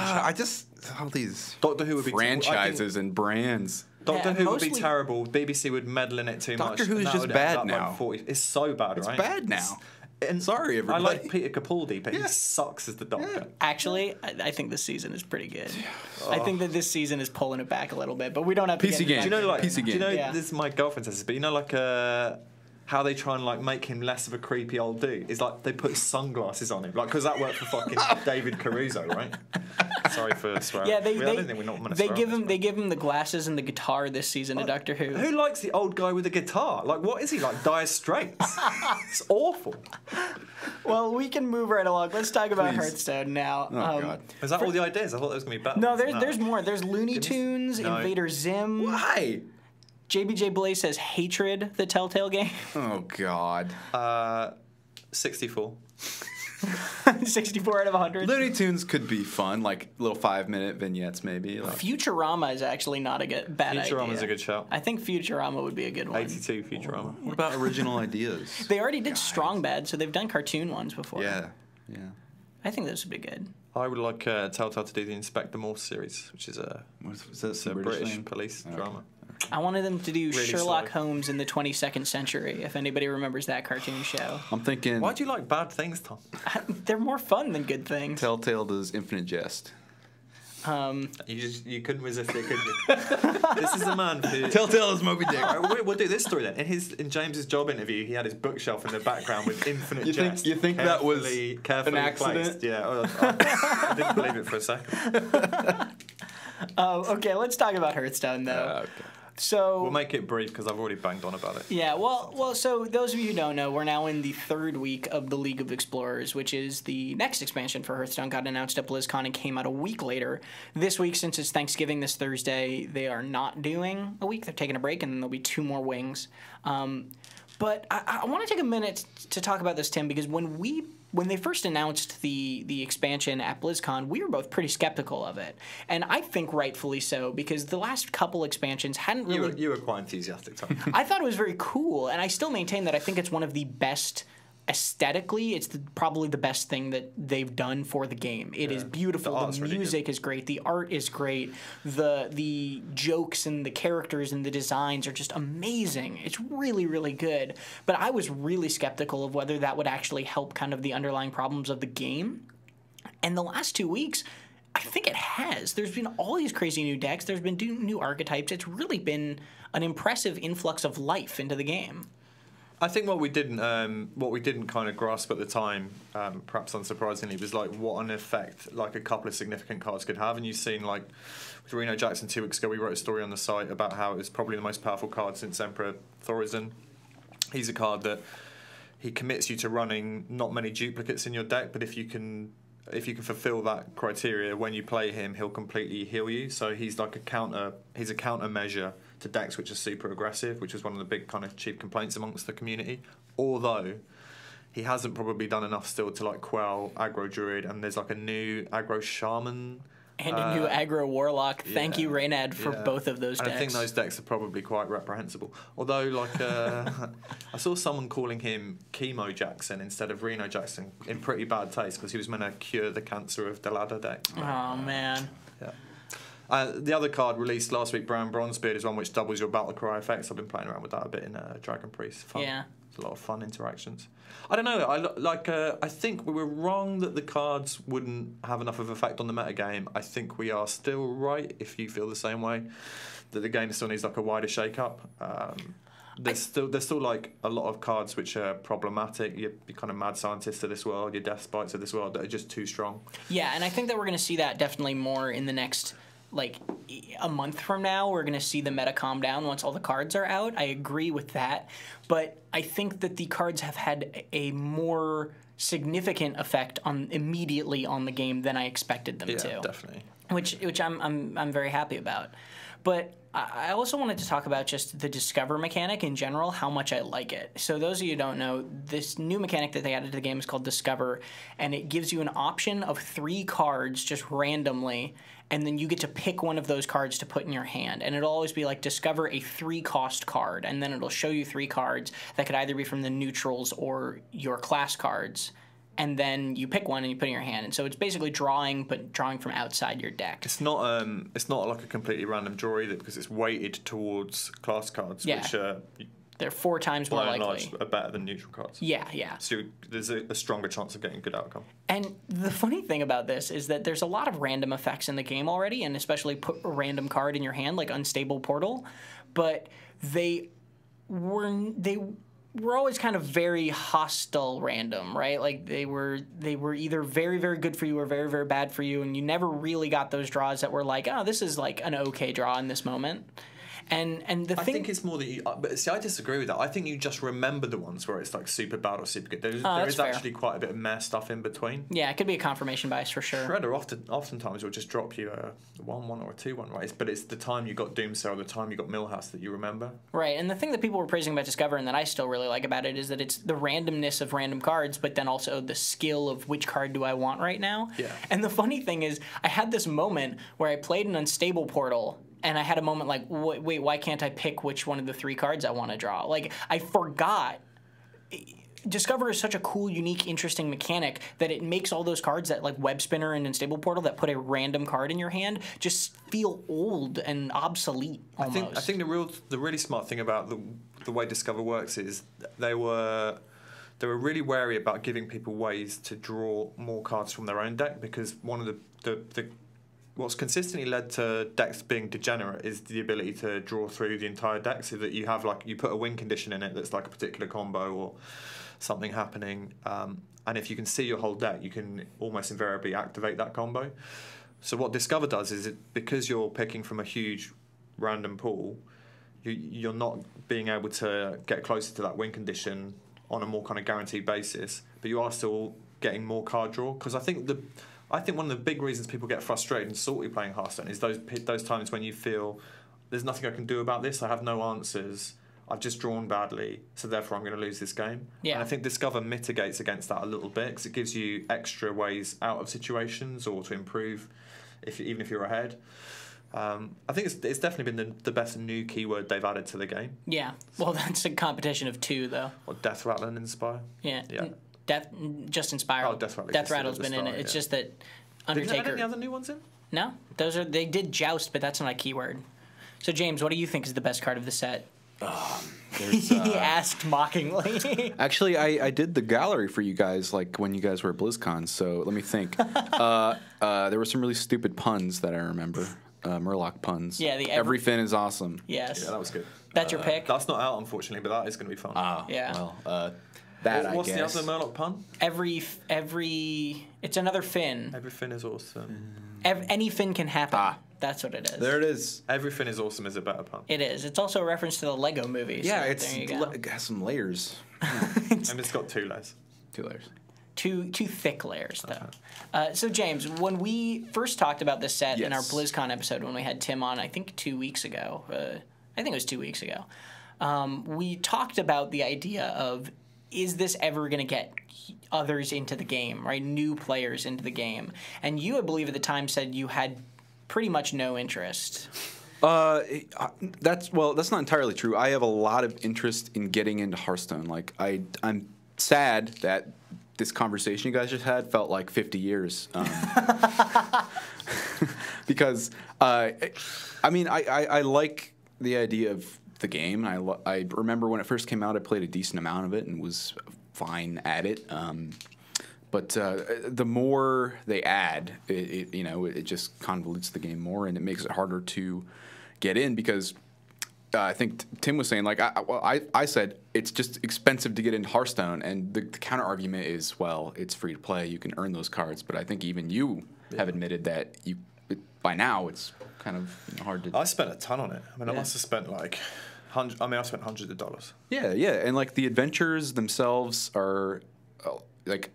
[SPEAKER 2] All these
[SPEAKER 3] Doctor Who would be
[SPEAKER 2] franchises and brands.
[SPEAKER 3] Doctor Who would be terrible. BBC would meddle in it too much.
[SPEAKER 2] Doctor Who is just bad now.
[SPEAKER 3] It's so bad, right?
[SPEAKER 2] It's bad now. Sorry, everybody.
[SPEAKER 3] I like Peter Capaldi, but he sucks as the Doctor.
[SPEAKER 1] Actually, I think this season is pretty good. I think that this season is pulling it back a little bit, but we don't have to
[SPEAKER 2] PC game.
[SPEAKER 3] Do you know,
[SPEAKER 2] PC game.
[SPEAKER 3] Do you know this is my girlfriend says this, but you know, like how they try and make him less of a creepy old dude is like they put sunglasses on him, because that worked for fucking David Caruso, right? Sorry for swearing.
[SPEAKER 1] Yeah,
[SPEAKER 3] I don't think we're not meant to swear.
[SPEAKER 1] They give him the glasses and the guitar this season to Doctor Who.
[SPEAKER 3] Who likes the old guy with the guitar? What is he like? Dire Straits? It's awful.
[SPEAKER 1] Well, we can move right along. Let's talk about Hearthstone now.
[SPEAKER 2] Oh God!
[SPEAKER 3] Is that all the ideas? I thought there was going to be better.
[SPEAKER 1] No, there's more. There's Looney Tunes, Invader Zim.
[SPEAKER 2] Why?
[SPEAKER 1] JBJ Blaze says Hatred, the Telltale game.
[SPEAKER 2] Oh God.
[SPEAKER 3] 64.
[SPEAKER 1] 64 out of 100.
[SPEAKER 2] Looney Tunes could be fun, like little 5-minute vignettes, maybe.
[SPEAKER 1] Futurama is actually not a bad idea.
[SPEAKER 3] Futurama's a good shout.
[SPEAKER 1] I think Futurama would be a good one.
[SPEAKER 3] 82 Futurama.
[SPEAKER 2] What about original ideas?
[SPEAKER 1] They already did Strong Bad, so they've done cartoon ones before.
[SPEAKER 2] Yeah.
[SPEAKER 1] I think this would be good.
[SPEAKER 3] I would like Telltale to do the Inspector Morse series, which is a British police drama.
[SPEAKER 1] I wanted them to do
[SPEAKER 3] Really
[SPEAKER 1] Sherlock
[SPEAKER 3] slow.
[SPEAKER 1] Holmes in the 22nd century, if anybody remembers that cartoon show.
[SPEAKER 2] I'm thinking.
[SPEAKER 3] Why do you like bad things, Tom?
[SPEAKER 1] They're more fun than good things.
[SPEAKER 2] Telltale does Infinite Jest.
[SPEAKER 3] You couldn't resist it, could you? This is a man who...
[SPEAKER 2] Telltale is Moby Dick.
[SPEAKER 3] We'll do this story then. In James's job interview, he had his bookshelf in the background with Infinite Jest.
[SPEAKER 2] You think that was
[SPEAKER 3] carefully
[SPEAKER 2] an accident?
[SPEAKER 3] Placed. Yeah, I didn't believe it for a second.
[SPEAKER 1] Okay, let's talk about Hearthstone, though.
[SPEAKER 2] Okay.
[SPEAKER 1] So
[SPEAKER 3] we'll make it brief because I've already banged on about it.
[SPEAKER 1] Yeah, well. So those of you who don't know, we're now in the third week of the League of Explorers, which is the next expansion for Hearthstone. Got announced at BlizzCon and came out a week later. This week, since it's Thanksgiving this Thursday, they are not doing a week. They're taking a break, and then there'll be 2 more wings. But I want to take a minute to talk about this, Tim, because when they first announced the expansion at BlizzCon, we were both pretty skeptical of it. And I think rightfully so, because the last couple expansions hadn't really...
[SPEAKER 3] You were quite enthusiastic, Tom.
[SPEAKER 1] I thought it was very cool, and I still maintain that I think it's one of the best... Aesthetically, it's probably the best thing that they've done for the game. It is beautiful. The music is great. The art is great. The jokes and the characters and the designs are just amazing. It's really, really good. But I was really skeptical of whether that would actually help kind of the underlying problems of the game. And the last 2 weeks, I think it has. There's been all these crazy new decks. There's been new archetypes. It's really been an impressive influx of life into the game.
[SPEAKER 3] I think what we didn't kind of grasp at the time, perhaps unsurprisingly, was what an effect a couple of significant cards could have. And you've seen with Reno Jackson 2 weeks ago, we wrote a story on the site about how it was probably the most powerful card since Emperor Thaurissan. He's a card that he commits you to running not many duplicates in your deck, but if you can fulfill that criteria when you play him, he'll completely heal you. So he's a counter measure to decks which are super aggressive, which is one of the big kind of chief complaints amongst the community. Although he hasn't probably done enough still to quell aggro druid, and there's a new aggro shaman
[SPEAKER 1] and a new aggro warlock. Thank you, Reynad, for both of those decks.
[SPEAKER 3] I think those decks are probably quite reprehensible. Although I saw someone calling him Chemo Jackson instead of Reno Jackson in pretty bad taste because he was meant to cure the cancer of the ladder deck.
[SPEAKER 1] Oh man.
[SPEAKER 3] Yeah. The other card released last week, Brown Bronzebeard, is one which doubles your battle cry effects. I've been playing around with that a bit in Dragon Priest. Fun.
[SPEAKER 1] Yeah.
[SPEAKER 3] It's a lot of fun interactions. I don't know. I think we were wrong that the cards wouldn't have enough of an effect on the metagame. I think we are still right, if you feel the same way, that the game still needs like a wider shake-up. There's still like a lot of cards which are problematic. Your kind of mad scientists of this world, your death spites of this world that are just too strong.
[SPEAKER 1] Yeah, and I think that we're going to see that definitely more in the next, like, a month from now. We're going to see the meta calm down once all the cards are out. I agree with that. But I think that the cards have had a more significant effect immediately on the game than I expected them to.
[SPEAKER 3] Yeah, definitely.
[SPEAKER 1] Which I'm very happy about. But I also wanted to talk about just the Discover mechanic in general, how much I like it. So those of you who don't know, this new mechanic that they added to the game is called Discover, and it gives you an option of 3 cards just randomly, and then you get to pick one of those cards to put in your hand. And it'll always be like, discover a 3-cost card, and then it'll show you 3 cards that could either be from the neutrals or your class cards. And then you pick one and you put it in your hand, and so it's basically drawing, but drawing from outside your deck.
[SPEAKER 3] It's not like a completely random draw either, because it's weighted towards class cards,
[SPEAKER 1] Yeah.
[SPEAKER 3] which
[SPEAKER 1] They're 4 times more
[SPEAKER 3] by and
[SPEAKER 1] likely.
[SPEAKER 3] large are better than neutral cards.
[SPEAKER 1] Yeah, yeah.
[SPEAKER 3] So there's a stronger chance of getting a good outcome.
[SPEAKER 1] And the funny thing about this is that there's a lot of random effects in the game already, and especially put a random card in your hand, like Unstable Portal, but they were always kind of very hostile random, right? Like they were either very, very good for you or very, very bad for you, and you never really got those draws that were like, oh, this is like an okay draw in this moment. And the
[SPEAKER 3] I
[SPEAKER 1] thing,
[SPEAKER 3] think it's more that you, but see, I disagree with that. I think you just remember the ones where it's like super bad or super good. There
[SPEAKER 1] that's
[SPEAKER 3] is
[SPEAKER 1] fair.
[SPEAKER 3] actually quite a bit of meh stuff in between.
[SPEAKER 1] yeah, it could be a confirmation bias for sure.
[SPEAKER 3] Shredder oftentimes will just drop you a 1-1 or a 2-1, right? But it's the time you got Doomsail, the time you got Millhouse that you remember.
[SPEAKER 1] Right, and the thing that people were praising about Discover and that I still really like about it is that it's the randomness of random cards, but then also the skill of which card do I want right now.
[SPEAKER 3] Yeah.
[SPEAKER 1] And the funny thing is, I had this moment where I played an Unstable Portal, and I had a moment like, wait, why can't I pick which one of the 3 cards I want to draw? Like, I forgot. Discover is such a cool, unique, interesting mechanic that it makes all those cards that, like Web Spinner and Unstable Portal, that put a random card in your hand, just feel old and obsolete almost.
[SPEAKER 3] I think the really smart thing about the way Discover works is they were really wary about giving people ways to draw more cards from their own deck, because one of the what's consistently led to decks being degenerate is the ability to draw through the entire deck, so that you have like, you put a win condition in it that's like a particular combo or something happening, and if you can see your whole deck, you can almost invariably activate that combo. So what Discover does is, because you're picking from a huge random pool, you're not being able to get closer to that win condition on a more kind of guaranteed basis, but you are still getting more card draw. Because I think one of the big reasons people get frustrated and salty playing Hearthstone is those times when you feel there's nothing I can do about this, I have no answers, I've just drawn badly, so therefore I'm going to lose this game.
[SPEAKER 1] Yeah.
[SPEAKER 3] And I think Discover mitigates against that a little bit, because it gives you extra ways out of situations or to improve, even if you're ahead. I think it's definitely been the best new keyword they've added to the game.
[SPEAKER 1] Yeah, well, that's a competition of 2, though.
[SPEAKER 3] Or Death Rattle and Inspire.
[SPEAKER 1] Yeah.
[SPEAKER 3] Yeah.
[SPEAKER 1] Just Inspire.
[SPEAKER 3] Oh, Death Rattle.
[SPEAKER 1] Death Rattle's been in it. It's just that Undertaker.
[SPEAKER 3] Did they add any other new ones in?
[SPEAKER 1] No, they did Joust, but that's not a keyword. So James, what do you think is the best card of the set? He asked mockingly.
[SPEAKER 2] Actually, I did the gallery for you guys, like when you guys were at BlizzCon. So let me think. There were some really stupid puns that I remember. Murloc puns.
[SPEAKER 1] Yeah, the
[SPEAKER 2] Everything is awesome.
[SPEAKER 1] Yes.
[SPEAKER 3] Yeah, that was good.
[SPEAKER 1] That's your pick?
[SPEAKER 3] That's not out, unfortunately, but that is going to be fun.
[SPEAKER 1] Yeah.
[SPEAKER 2] Well,
[SPEAKER 3] What's
[SPEAKER 2] I guess.
[SPEAKER 3] the other Murloc pun?
[SPEAKER 1] It's another Finn.
[SPEAKER 3] Everything is awesome.
[SPEAKER 1] Any Finn can happen. That's what it is.
[SPEAKER 2] There it is.
[SPEAKER 3] Everything is awesome is a better pun.
[SPEAKER 1] It is. It's also a reference to the Lego movie. So
[SPEAKER 2] Yeah,
[SPEAKER 1] there you go.
[SPEAKER 2] it has some layers.
[SPEAKER 3] And it's got 2 layers.
[SPEAKER 2] 2 layers.
[SPEAKER 1] Two thick layers, though. So, James, when we first talked about this set in our
[SPEAKER 2] Yes.
[SPEAKER 1] BlizzCon episode, when we had Tim on, I think 2 weeks ago, I think it was 2 weeks ago, we talked about the idea of, is this ever going to get others into the game, right? New players into the game. And you, I believe, at the time said you had pretty much no interest.
[SPEAKER 2] That's not entirely true. I have a lot of interest in getting into Hearthstone. Like I'm sad that this conversation you guys just had felt like 50 years. Because I like the idea of the game. I remember when it first came out, I played a decent amount of it and was fine at it. But the more they add, it just convolutes the game more, and it makes it harder to get in because I think Tim was saying, like, I said it's just expensive to get into Hearthstone, and the counter argument is, well, it's free to play, you can earn those cards. But I think even you have admitted that by now it's kind of hard to.
[SPEAKER 3] I spent a ton on it. I mean, I must have spent like I spent hundreds of dollars.
[SPEAKER 2] Yeah, and like the adventures themselves are like.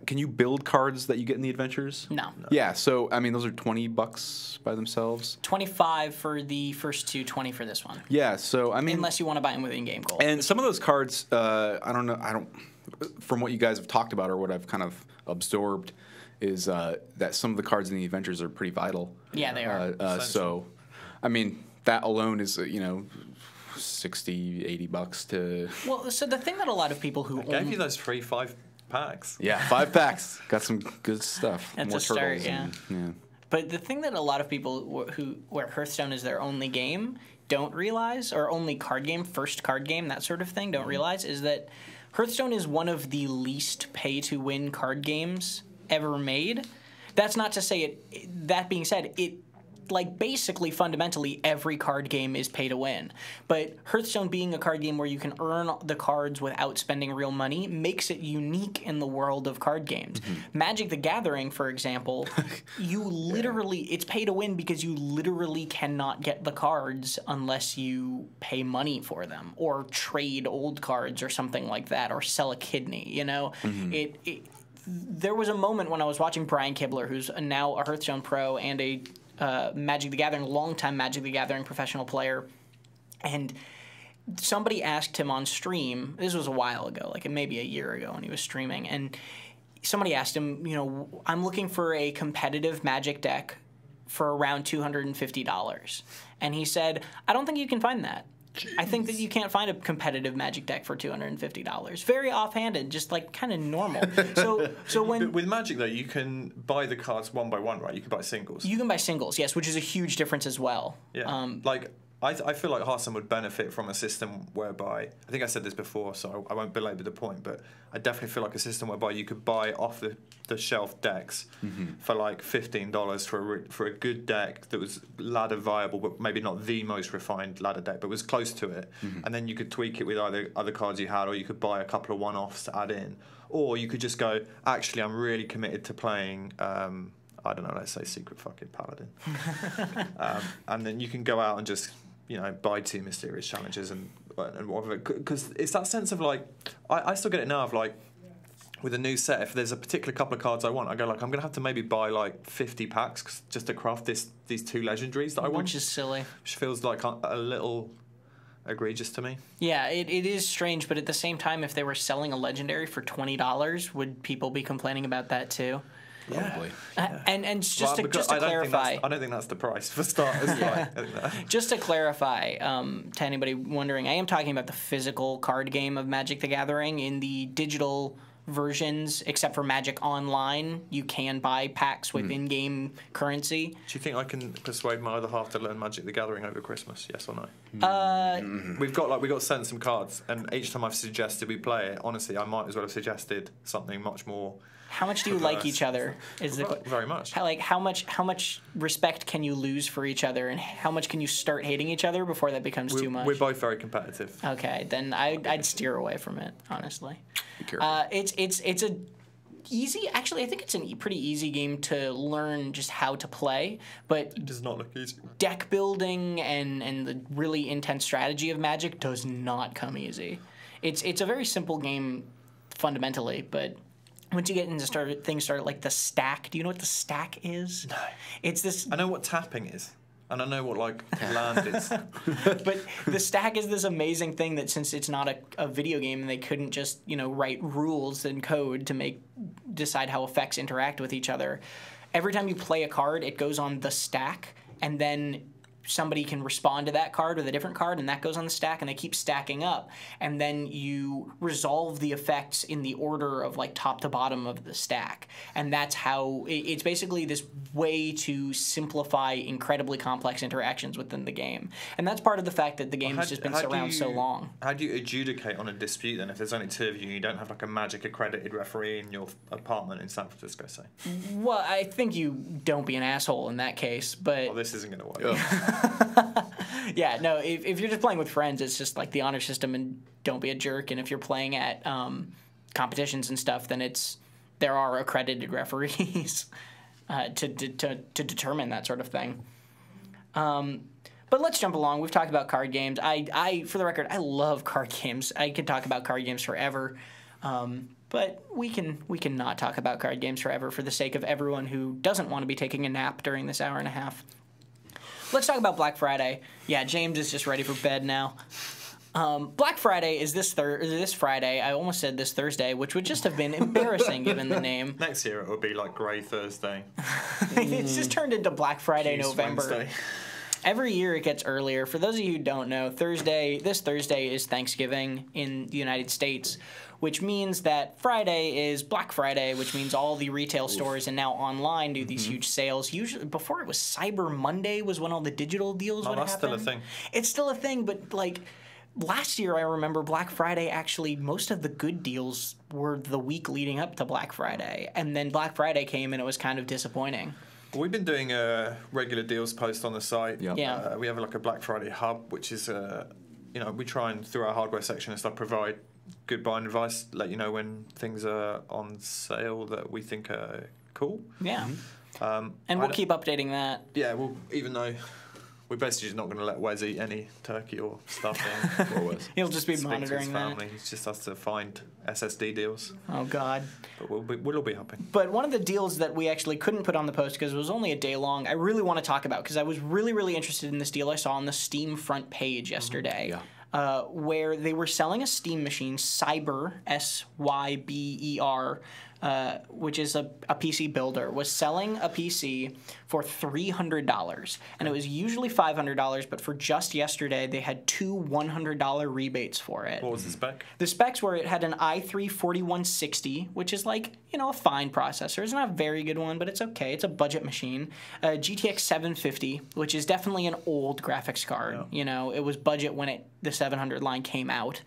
[SPEAKER 2] Can you build cards that you get in the adventures?
[SPEAKER 1] No.
[SPEAKER 2] Yeah, so I mean, those are $20 by themselves.
[SPEAKER 1] 25 for the first two, 20 for this one.
[SPEAKER 2] Yeah, so I mean,
[SPEAKER 1] unless you want to buy them with in-game gold.
[SPEAKER 2] And some of those cards, I don't know. From what you guys have talked about or what I've kind of absorbed, is that some of the cards in the adventures are pretty vital.
[SPEAKER 1] Yeah, they are.
[SPEAKER 2] So, I mean, that alone is $60-$80 to.
[SPEAKER 1] Well, so the thing that a lot of people who
[SPEAKER 3] gave you those free 5 packs.
[SPEAKER 2] Yeah, 5 packs. Got some good stuff.
[SPEAKER 1] That's
[SPEAKER 2] more
[SPEAKER 1] a start,
[SPEAKER 2] yeah.
[SPEAKER 1] But the thing that a lot of people where Hearthstone is their only game don't realize, or only card game, first card game, that sort of thing, don't realize, is that Hearthstone is one of the least pay-to-win card games ever made. That's not to say it. That being said, basically fundamentally every card game is pay to win. But Hearthstone being a card game where you can earn the cards without spending real money makes it unique in the world of card games. Magic the Gathering, for example, you literally it's pay to win because you literally cannot get the cards unless you pay money for them or trade old cards or something like that or sell a kidney, there was a moment when I was watching Brian Kibler, who's now a Hearthstone pro and a Magic the Gathering, longtime Magic the Gathering professional player, and somebody asked him on stream, this was a while ago, like maybe a year ago when he was streaming, and somebody asked him, I'm looking for a competitive Magic deck for around $250. And he said, I don't think you can find that. Jeez. I think that you can't find a competitive Magic deck for $250. Very offhanded, just like kind of normal. So when
[SPEAKER 3] with Magic though, you can buy the cards one by one, right? You can buy singles.
[SPEAKER 1] You can buy singles, yes, which is a huge difference as well.
[SPEAKER 3] Yeah. I feel like Hearthstone would benefit from a system whereby, I think I said this before, so I won't belabor the point, but I definitely feel like a system whereby you could buy off the shelf decks for like $15 for a good deck that was ladder viable, but maybe not the most refined ladder deck, but was close to it. And then you could tweak it with either other cards you had, or you could buy a couple of one-offs to add in. Or you could just go, actually, I'm really committed to playing... I don't know, let's say Secret fucking Paladin. And then you can go out and just, buy 2 mysterious challenges and whatever. Because it's that sense of like, I still get it now of like, with a new set, if there's a particular couple of cards I want, I go like, I'm going to have to maybe buy like 50 packs just to craft these 2 legendaries that I want.
[SPEAKER 1] Which is silly.
[SPEAKER 3] Which feels like a little egregious to me. Yeah,
[SPEAKER 1] it is strange, but at the same time, if they were selling a legendary for $20, would people be complaining about that too?
[SPEAKER 2] Probably.
[SPEAKER 1] Yeah. And just to clarify,
[SPEAKER 3] I don't think that's the price for starters.
[SPEAKER 1] Just to clarify, to anybody wondering, I am talking about the physical card game of Magic the Gathering. In the digital versions, except for Magic Online, you can buy packs with in-game currency.
[SPEAKER 3] Do you think I can persuade my other half to learn Magic the Gathering over Christmas? Yes or no? We've got sent some cards, and each time I've suggested we play it, honestly, I might as well have suggested something much more.
[SPEAKER 1] How much do you like each other?
[SPEAKER 3] Very much.
[SPEAKER 1] How much respect can you lose for each other, and how much can you start hating each other before that becomes too much?
[SPEAKER 3] We're both very competitive.
[SPEAKER 1] Okay, then I'd steer away from it, honestly.
[SPEAKER 2] Be careful.
[SPEAKER 1] It's a easy. Actually, I think it's a pretty easy game to learn just how to play, but
[SPEAKER 3] it does not look easy. Deck
[SPEAKER 1] building and the really intense strategy of Magic does not come easy. It's a very simple game fundamentally, but once you get into things like the stack, do you know what the stack is?
[SPEAKER 3] No.
[SPEAKER 1] It's this.
[SPEAKER 3] I know what tapping is, and I know what land is.
[SPEAKER 1] But the stack is this amazing thing that, since it's not a video game and they couldn't just write rules and code to decide how effects interact with each other, every time you play a card, it goes on the stack, and then somebody can respond to that card with a different card, and that goes on the stack, and they keep stacking up. And then you resolve the effects in the order of like top to bottom of the stack. And that's how it's basically this way to simplify incredibly complex interactions within the game. And that's part of the fact that the game has just been around so long.
[SPEAKER 3] How do you adjudicate on a dispute then if there's only two of you and you don't have like a magic accredited referee in your apartment in San Francisco, say?
[SPEAKER 1] Well, I think you don't be an asshole in that case, but...
[SPEAKER 3] Well, this isn't going to work.
[SPEAKER 1] Yeah, no, if you're just playing with friends, it's just like the honor system and don't be a jerk. And if you're playing at competitions and stuff, then there are accredited referees to determine that sort of thing. But let's jump along. We've talked about card games. I for the record, I love card games. I could talk about card games forever. But we can not talk about card games forever for the sake of everyone who doesn't want to be taking a nap during this hour and a half. Let's talk about Black Friday. Yeah, James is just ready for bed now. Black Friday is this Friday. I almost said this Thursday, which would just have been embarrassing given the name.
[SPEAKER 3] Next year it will be like Grey Thursday.
[SPEAKER 1] It's just turned into Black Friday November.
[SPEAKER 3] Wednesday.
[SPEAKER 1] Every year it gets earlier. For those of you who don't know, this Thursday is Thanksgiving in the United States, which means that Friday is Black Friday, which means all the retail stores and now online do these huge sales. Usually, before it was Cyber Monday was when all the digital deals would happen.
[SPEAKER 3] That's still a thing.
[SPEAKER 1] It's still a thing, but like last year I remember Black Friday, actually most of the good deals were the week leading up to Black Friday. And then Black Friday came and it was kind of disappointing.
[SPEAKER 3] Well, we've been doing a regular deals post on the site.
[SPEAKER 2] Yep.
[SPEAKER 1] Yeah.
[SPEAKER 3] We have like a Black Friday hub, which is, we try and through our hardware section and stuff provide good buying advice, let you know when things are on sale that we think are cool.
[SPEAKER 1] Yeah. And we'll keep updating that.
[SPEAKER 3] Yeah, well, even though we're basically just not going to let Wes eat any turkey or stuffing.
[SPEAKER 1] He'll just be
[SPEAKER 3] Speak
[SPEAKER 1] monitoring
[SPEAKER 3] to his
[SPEAKER 1] that.
[SPEAKER 3] family. He just has to find SSD deals.
[SPEAKER 1] Oh, God.
[SPEAKER 3] But we'll all be helping.
[SPEAKER 1] But one of the deals that we actually couldn't put on the post because it was only a day long, I really want to talk about because I was really, really interested in this deal I saw on the Steam front page yesterday. Where they were selling a Steam machine, Cyber, Syber, which is a PC builder, was selling a PC for $300. And it was usually $500, but for just yesterday, they had two $100 rebates for it.
[SPEAKER 3] What was the spec?
[SPEAKER 1] The specs were it had an i3-4160, which is like, a fine processor. It's not a very good one, but it's okay. It's a budget machine. A GTX 750, which is definitely an old graphics card. Yeah. It was budget when the 700 line came out.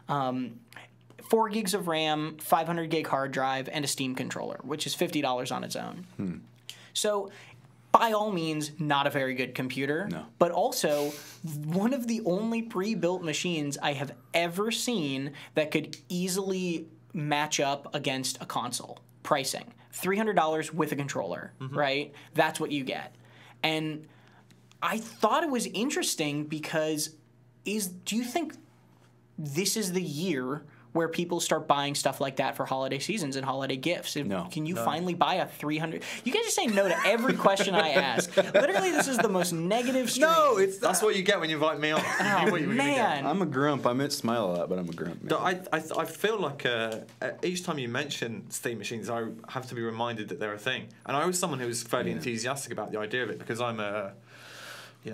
[SPEAKER 1] 4 gigs of RAM, 500 gig hard drive, and a Steam controller, which is $50 on its own. So, by all means, not a very good computer, but also one of the only pre-built machines I have ever seen that could easily match up against a console. Pricing. $300 with a controller, right? That's what you get. And I thought it was interesting because do you think this is the year where people start buying stuff like that for holiday seasons and holiday gifts?
[SPEAKER 2] No.
[SPEAKER 1] Can you finally buy a $300? You guys are saying no to every question I ask. Literally, this is the most negative stream.
[SPEAKER 3] No, that's what you get when you invite me on.
[SPEAKER 1] Oh, man.
[SPEAKER 2] I'm a grump. I meant smile a lot, but I'm a grump.
[SPEAKER 3] No, I feel like each time you mention Steam machines, I have to be reminded that they're a thing. And I was someone who was fairly enthusiastic about the idea of it because I'm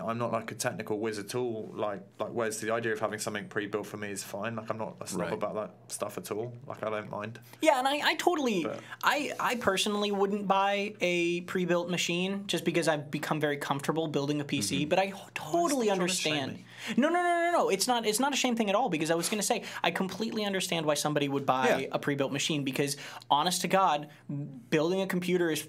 [SPEAKER 3] I'm not like a technical whiz at all. Like Wes, the idea of having something pre-built for me is fine. Like I'm not a snob about that stuff at all. Like I don't mind.
[SPEAKER 1] Yeah, and I totally, I personally wouldn't buy a pre-built machine just because I've become very comfortable building a PC. But I totally understand. No. It's not a shame thing at all because I was going to say I completely understand why somebody would buy a pre-built machine because honest to God, building a computer is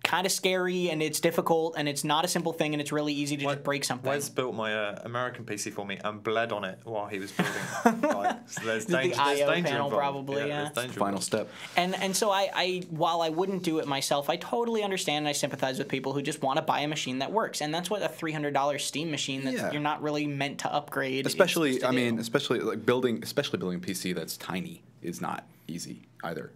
[SPEAKER 1] kind of scary and it's difficult and it's not a simple thing and it's really easy to just break something.
[SPEAKER 3] Wes built my American PC for me and bled on it while he was building it. So there's danger.
[SPEAKER 1] The IO
[SPEAKER 3] danger
[SPEAKER 1] panel
[SPEAKER 3] involved.
[SPEAKER 1] probably,
[SPEAKER 2] Final step.
[SPEAKER 1] And so I while I wouldn't do it myself, I totally understand and I sympathize with people who just want to buy a machine that works. And that's what a $300 Steam machine that you're not really meant to upgrade.
[SPEAKER 2] Especially building a PC that's tiny is not easy either.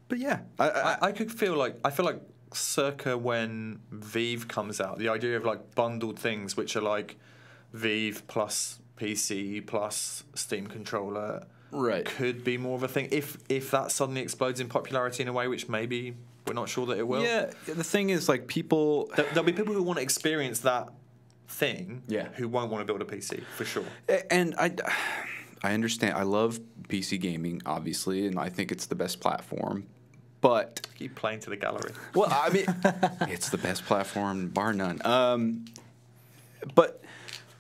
[SPEAKER 2] But yeah,
[SPEAKER 3] I feel like circa when Vive comes out, the idea of like bundled things which are like Vive plus PC plus Steam controller could be more of a thing if that suddenly explodes in popularity in a way which maybe we're not sure that it will.
[SPEAKER 2] Yeah, the thing is like there'll
[SPEAKER 3] be people who want to experience that thing who won't want to build a PC for sure.
[SPEAKER 2] And I understand. I love PC gaming, obviously, and I think it's the best platform. But
[SPEAKER 3] keep playing to the gallery.
[SPEAKER 2] Well, I mean, it's the best platform, bar none. But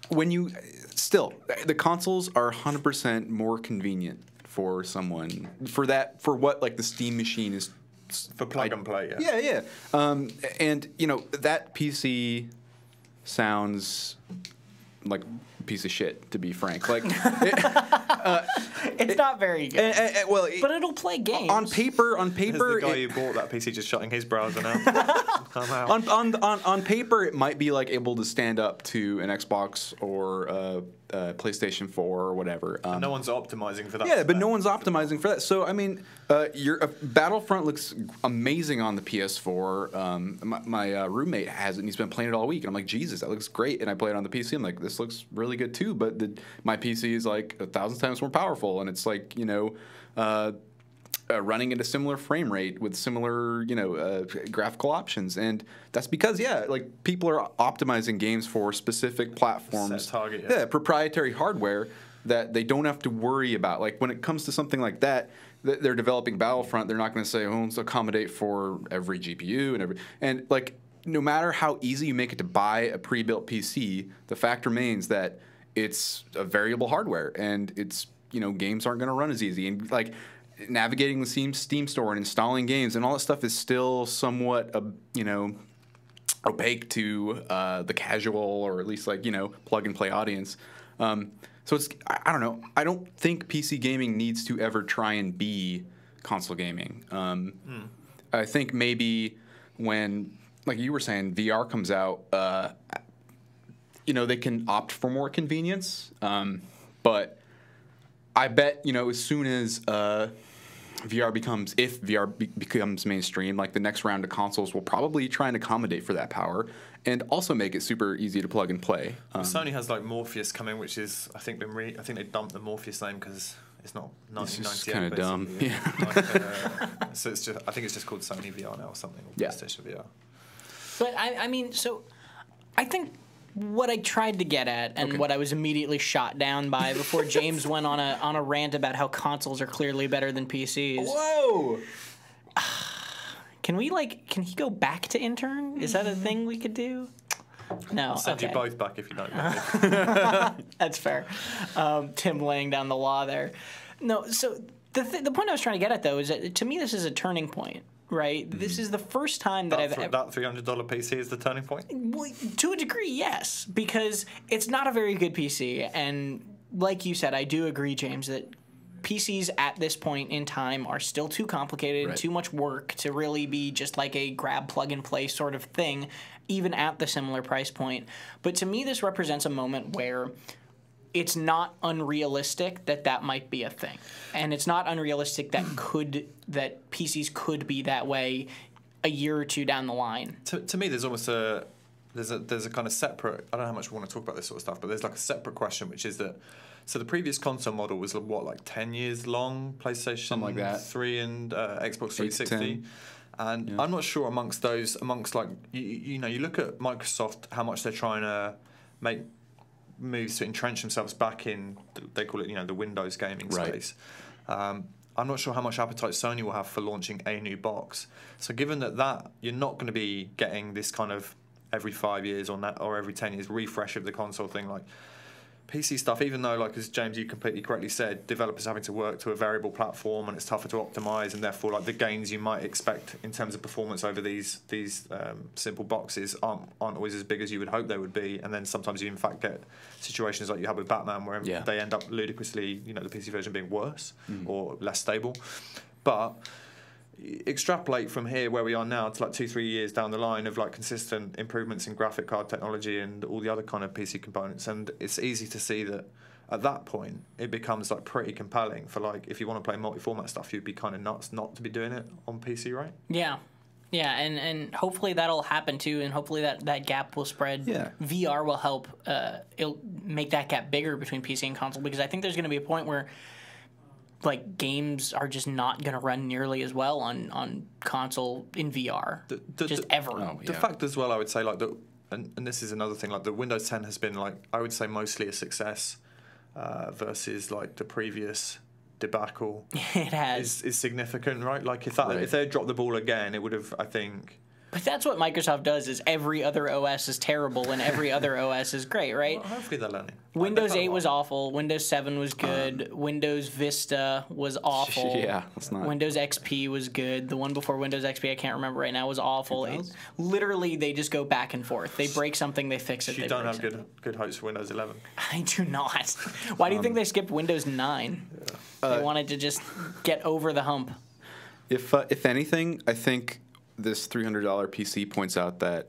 [SPEAKER 2] when you still, the consoles are 100% more convenient for someone for what like the Steam machine is
[SPEAKER 3] for plug and play.
[SPEAKER 2] Yeah. And you know that PC sounds like a piece of shit, to be frank. Like
[SPEAKER 1] it's not very good.
[SPEAKER 2] Well,
[SPEAKER 1] but it'll play games
[SPEAKER 2] on paper.
[SPEAKER 3] Is the guy who bought that PC just shutting his browser now? Come out.
[SPEAKER 2] On paper, it might be like able to stand up to an Xbox or PlayStation 4 or whatever.
[SPEAKER 3] No one's optimizing for that.
[SPEAKER 2] Yeah, but no one's optimizing for that. So I mean, Battlefront looks amazing on the PS4. My roommate has it, and he's been playing it all week. And I'm like, Jesus, that looks great. And I play it on the PC. I'm like, this looks really good too. But my PC is like 1,000 times more powerful, and it's like running at a similar frame rate with similar graphical options, and that's because like people are optimizing games for specific platforms,
[SPEAKER 3] set target,
[SPEAKER 2] proprietary hardware that they don't have to worry about. Like when it comes to something like that, they're developing Battlefront. They're not going to say, "Oh, let's accommodate for every GPU and like." No matter how easy you make it to buy a pre-built PC, the fact remains that it's a variable hardware, and it's games aren't going to run as easy, and like navigating the Steam store and installing games and all that stuff is still somewhat opaque to the casual or at least like plug and play audience. So it's I don't know. I don't think PC gaming needs to ever try and be console gaming. I think maybe when, like you were saying, VR comes out, they can opt for more convenience. But I bet, as soon as VR becomes mainstream, like the next round of consoles will probably try and accommodate for that power and also make it super easy to plug and play.
[SPEAKER 3] Sony has like Morpheus coming, which is I think they dumped the Morpheus name because it's not 1998.
[SPEAKER 2] It's kind of dumb.
[SPEAKER 3] Yeah. So it's just I think it's just called Sony VR now or something. Or PlayStation VR.
[SPEAKER 1] But I mean, so I think what I tried to get at and what I was immediately shot down by before James went on a rant about how consoles are clearly better than PCs.
[SPEAKER 2] Whoa!
[SPEAKER 1] Can he go back to intern? Is that a thing we could do? No.
[SPEAKER 3] I'll send you both back if you don't.
[SPEAKER 1] That's fair. Tim laying down the law there. No, so the point I was trying to get at, though, is that to me this is a turning point. Right, this is the first time that
[SPEAKER 3] that $300 PC is the turning point.
[SPEAKER 1] Well, to a degree, yes, because it's not a very good PC, and like you said, I do agree, James, that PCs at this point in time are still too complicated,
[SPEAKER 2] right.
[SPEAKER 1] Too much work to really be just like a grab, plug and play sort of thing, even at the similar price point. But to me, this represents a moment where it's not unrealistic that might be a thing, and it's not unrealistic that PCs could be that way a year or two down the line.
[SPEAKER 3] To me, there's almost there's a kind of separate. I don't know how much we want to talk about this sort of stuff, but there's like a separate question, which is that. So the previous console model was like 10 years long, PlayStation
[SPEAKER 2] something like that.
[SPEAKER 3] 3 and Xbox 360. And
[SPEAKER 2] yeah.
[SPEAKER 3] I'm not sure amongst like you look at Microsoft, how much they're trying to make moves to entrench themselves back in, they call it, the Windows gaming space. I'm not sure how much appetite Sony will have for launching a new box. So given that you're not going to be getting this kind of every 5 years or every 10 years refresh of the console thing, like PC stuff, even though, like as James, you completely correctly said, developers having to work to a variable platform and it's tougher to optimize, and therefore like the gains you might expect in terms of performance over these simple boxes aren't always as big as you would hope they would be, and then sometimes you in fact get situations like you have with Batman where they end up ludicrously, the PC version being worse or less stable. But extrapolate from here where we are now to like 2-3 years down the line of like consistent improvements in graphic card technology and all the other kind of PC components, and it's easy to see that at that point it becomes like pretty compelling for like if you want to play multi-format stuff, you'd be kind of nuts not to be doing it on PC, right?
[SPEAKER 1] Yeah, and hopefully that'll happen too, and hopefully that gap will spread.
[SPEAKER 2] Yeah.
[SPEAKER 1] VR will help it'll make that gap bigger between PC and console, because I think there's going to be a point where like games are just not going to run nearly as well on console in VR, ever.
[SPEAKER 3] The fact as well, I would say, like and this is another thing, like the Windows 10 has been like, I would say mostly a success versus like the previous debacle.
[SPEAKER 1] It has.
[SPEAKER 3] Is significant, right? Like if they had dropped the ball again, it would have, I think.
[SPEAKER 1] But that's what Microsoft does, is every other OS is terrible and every other OS is great, right?
[SPEAKER 3] Well, hopefully they're learning.
[SPEAKER 1] Windows 8 was awful. Windows 7 was good. Windows Vista was awful.
[SPEAKER 2] Yeah, that's not.
[SPEAKER 1] Windows XP was good. The one before Windows XP, I can't remember right now, was awful. Literally, they just go back and forth. They break something, they fix it.
[SPEAKER 3] You don't have good hopes for Windows 11.
[SPEAKER 1] I do not. Why do you think they skipped Windows 9? They wanted to just get over the hump.
[SPEAKER 2] If anything, I think this $300 PC points out that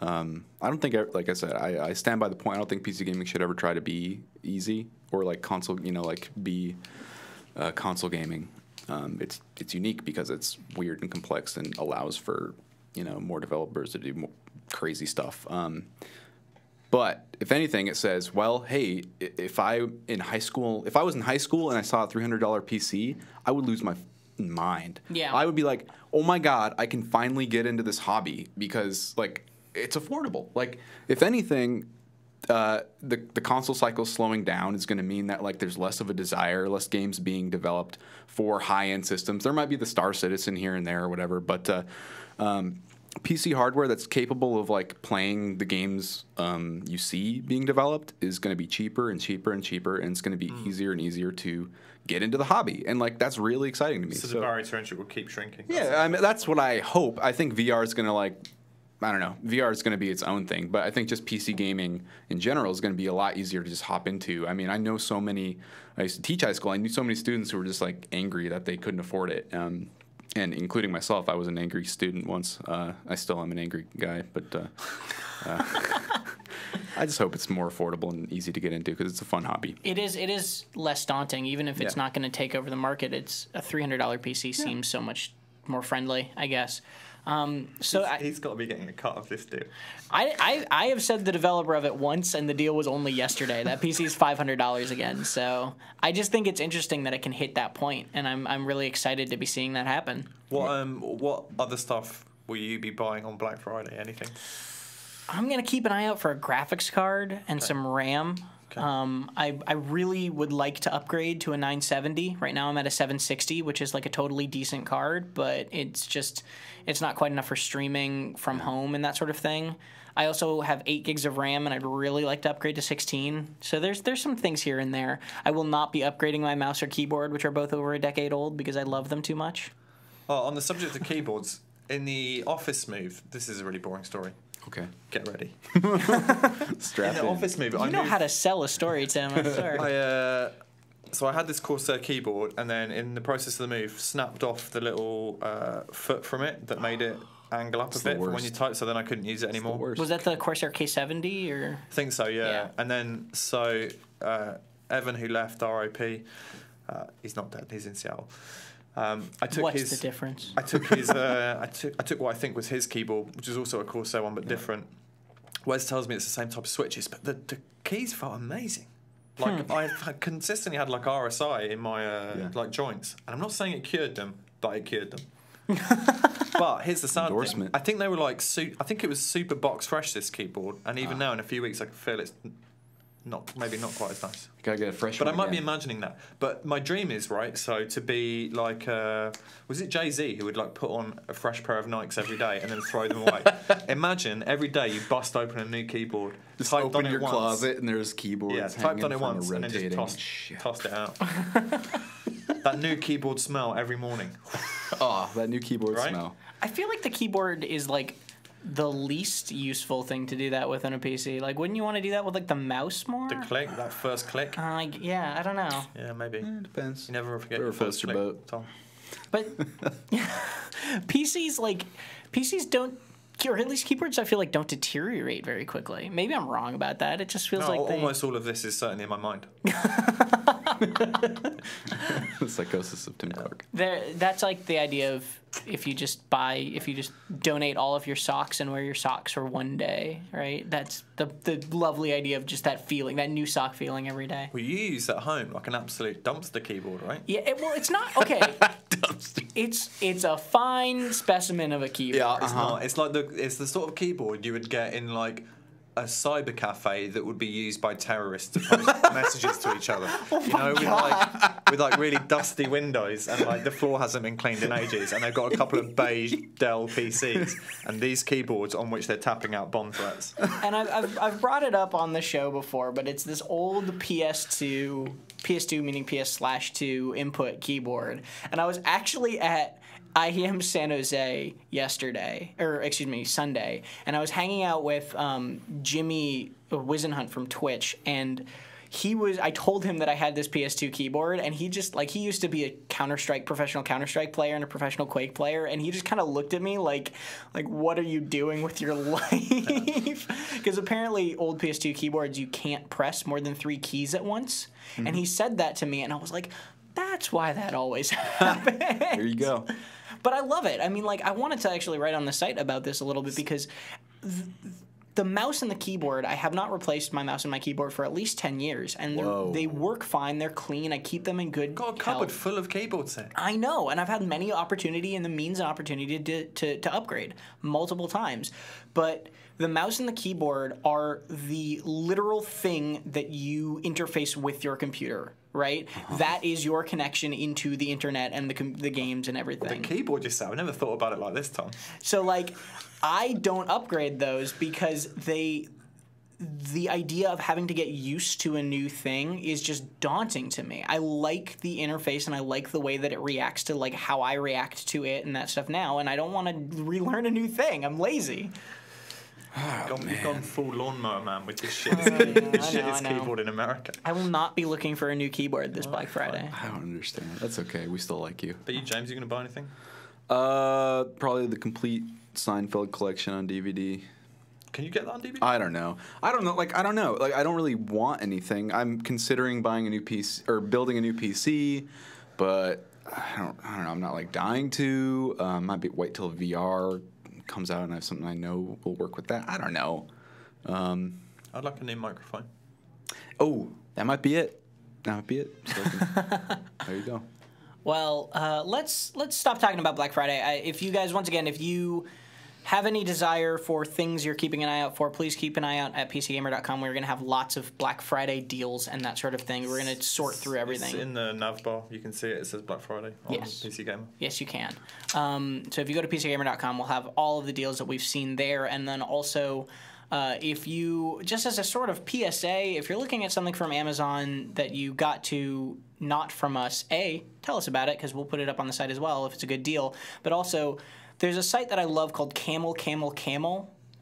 [SPEAKER 2] I don't think, like I said, I stand by the point. I don't think PC gaming should ever try to be easy or like console, be console gaming. It's unique because it's weird and complex and allows for more developers to do more crazy stuff. But if anything, it says, well, hey, if I was in high school and I saw a $300 PC, I would lose my mind.
[SPEAKER 1] Yeah.
[SPEAKER 2] I would be like, oh my God, I can finally get into this hobby because like it's affordable. Like if anything, the console cycle slowing down is going to mean that like there's less of a desire, less games being developed for high-end systems. There might be the Star Citizen here and there or whatever, but PC hardware that's capable of like playing the games you see being developed is going to be cheaper and cheaper and cheaper, and it's going to be easier and easier to get into the hobby, and like that's really exciting to me.
[SPEAKER 3] So the barrier to entry will keep shrinking.
[SPEAKER 2] Yeah, I mean that's what I hope. I think VR is going to VR is going to be its own thing, but I think just PC gaming in general is going to be a lot easier to just hop into. I mean, I used to teach high school. I knew so many students who were just like angry that they couldn't afford it. And including myself, I was an angry student once. I still am an angry guy, but I just hope it's more affordable and easy to get into because it's a fun hobby.
[SPEAKER 1] It is less daunting, even if it's not going to take over the market. It's a $300 PC seems so much more friendly, I guess.
[SPEAKER 3] He's got to be getting a cut of this deal.
[SPEAKER 1] I have said the developer of it once, and the deal was only yesterday. That PC is $500 again. So I just think it's interesting that it can hit that point, and I'm really excited to be seeing that happen.
[SPEAKER 3] What other stuff will you be buying on Black Friday? Anything?
[SPEAKER 1] I'm gonna keep an eye out for a graphics card and some RAM.
[SPEAKER 3] Okay.
[SPEAKER 1] I really would like to upgrade to a 970. Right now I'm at a 760, which is like a totally decent card, but it's not quite enough for streaming from home and that sort of thing. I also have 8 gigs of RAM, and I'd really like to upgrade to 16. So there's some things here and there. I will not be upgrading my mouse or keyboard, which are both over a decade old, because I love them too much.
[SPEAKER 3] Well, on the subject of keyboards, in the Office move, this is a really boring story.
[SPEAKER 2] Okay.
[SPEAKER 3] Get ready.
[SPEAKER 2] Strap
[SPEAKER 3] in. The Office move,
[SPEAKER 1] you know how to sell a story, Tim. I'm sorry.
[SPEAKER 3] So I had this Corsair keyboard, and then in the process of the move, snapped off the little foot from it that made it angle up a bit from when you type, so then I couldn't use it anymore.
[SPEAKER 1] Was that the Corsair K70 or?
[SPEAKER 3] I think so, yeah. And then Evan, who left, RIP, he's not dead. He's in Seattle.
[SPEAKER 1] What's the difference?
[SPEAKER 3] I took his. I took what I think was his keyboard, which is also a Corsair one, but different. Wes tells me it's the same type of switches, but the keys felt amazing. Like I consistently had like RSI in my like joints, and I'm not saying it cured them, but it cured them. But here's the sad thing. I think they were like I think it was super box fresh, this keyboard, and even now in a few weeks I can feel it's maybe not quite as nice.
[SPEAKER 2] Gotta get a fresh
[SPEAKER 3] but
[SPEAKER 2] one.
[SPEAKER 3] But I might be imagining that. But my dream is, right, so to be like, was it Jay-Z who would like put on a fresh pair of Nikes every day and then throw them away? Imagine every day you bust open a new keyboard.
[SPEAKER 2] Just open your closet and there's keyboards.
[SPEAKER 3] Yeah, typed on it once and then just tossed it out. That new keyboard smell every morning.
[SPEAKER 2] Oh, that new keyboard smell.
[SPEAKER 1] I feel like the keyboard is like the least useful thing to do that with on a PC. Like, wouldn't you want to do that with like the mouse more?
[SPEAKER 3] The click, that first click.
[SPEAKER 1] Yeah, I don't know.
[SPEAKER 3] Yeah, maybe.
[SPEAKER 2] It depends.
[SPEAKER 3] You never forget your first click, boat. Tom.
[SPEAKER 1] But PCs don't, or at least keyboards, I feel like don't deteriorate very quickly. Maybe I'm wrong about that. It just feels like
[SPEAKER 3] almost all of this is certainly in my mind.
[SPEAKER 2] The psychosis of Tim Clark.
[SPEAKER 1] That's like the idea of if you just donate all of your socks and wear your socks for one day, right? That's the lovely idea of just that feeling, that new sock feeling every day.
[SPEAKER 3] Well, you use at home like an absolute dumpster keyboard, right?
[SPEAKER 1] Yeah, well, it's not, okay.
[SPEAKER 2] Dumpster.
[SPEAKER 1] It's a fine specimen of a keyboard.
[SPEAKER 2] Yeah,
[SPEAKER 3] It's not. It's the sort of keyboard you would get in like a cyber cafe that would be used by terrorists to post messages to each other. With like really dusty windows, and like the floor hasn't been cleaned in ages, and they've got a couple of beige Dell PCs and these keyboards on which they're tapping out bomb threats.
[SPEAKER 1] And I've brought it up on the show before, but it's this old PS2 meaning PS/2 input keyboard, and I was actually at IEM San Jose Sunday, and I was hanging out with Jimmy Wizenhunt from Twitch, and I told him that I had this PS2 keyboard, and he used to be a professional Counter-Strike player and a professional Quake player, and he just kind of looked at me like, what are you doing with your life? Because apparently old PS2 keyboards, you can't press more than 3 keys at once, and he said that to me, and I was like, that's why that always happens.
[SPEAKER 2] There you go.
[SPEAKER 1] But I love it. I mean, I wanted to actually write on the site about this a little bit because the mouse and the keyboard, I have not replaced my mouse and my keyboard for at least 10 years. And they work fine. They're clean. I keep them in good
[SPEAKER 3] Got a cupboard full of keyboard sets.
[SPEAKER 1] I know. And I've had many opportunity and the means and opportunity to upgrade multiple times. But the mouse and the keyboard are the literal thing that you interface with your computer. Right? That is your connection into the internet and the games and everything.
[SPEAKER 3] The keyboard you said, I never thought about it like this, Tom.
[SPEAKER 1] So, I don't upgrade those because the idea of having to get used to a new thing is just daunting to me. I like the interface and I like the way that it reacts to, how I react to it and that stuff now, and I don't want to relearn a new thing. I'm lazy.
[SPEAKER 3] You've gone full lawnmower man with this shittest keyboard in America.
[SPEAKER 1] I will not be looking for a new keyboard this Black Friday.
[SPEAKER 2] I don't understand. That's okay. We still like you.
[SPEAKER 3] But you, James, you going to buy anything?
[SPEAKER 2] Probably the complete Seinfeld collection on DVD.
[SPEAKER 3] Can you get that on DVD?
[SPEAKER 2] I don't know. I don't know. I don't really want anything. I'm considering buying a new PC or building a new PC, but I don't know. I'm not dying to. Might wait till VR comes out and I have something I know will work with that. I don't know.
[SPEAKER 3] I'd like a new microphone.
[SPEAKER 2] Oh, that might be it. So there you go.
[SPEAKER 1] Well, let's stop talking about Black Friday. If you guys, once again, if you have any desire for things you're keeping an eye out for, please keep an eye out at PCGamer.com. We're going to have lots of Black Friday deals and that sort of thing. We're going to sort through everything.
[SPEAKER 3] It's in the nav bar. You can see it. It says Black Friday on PC Gamer.
[SPEAKER 1] Yes, you can. So if you go to PCGamer.com, we'll have all of the deals that we've seen there. And then also, if you, just as a sort of PSA, if you're looking at something from Amazon that you got to not from us, tell us about it because we'll put it up on the site as well if it's a good deal. But also, there's a site that I love called Camel.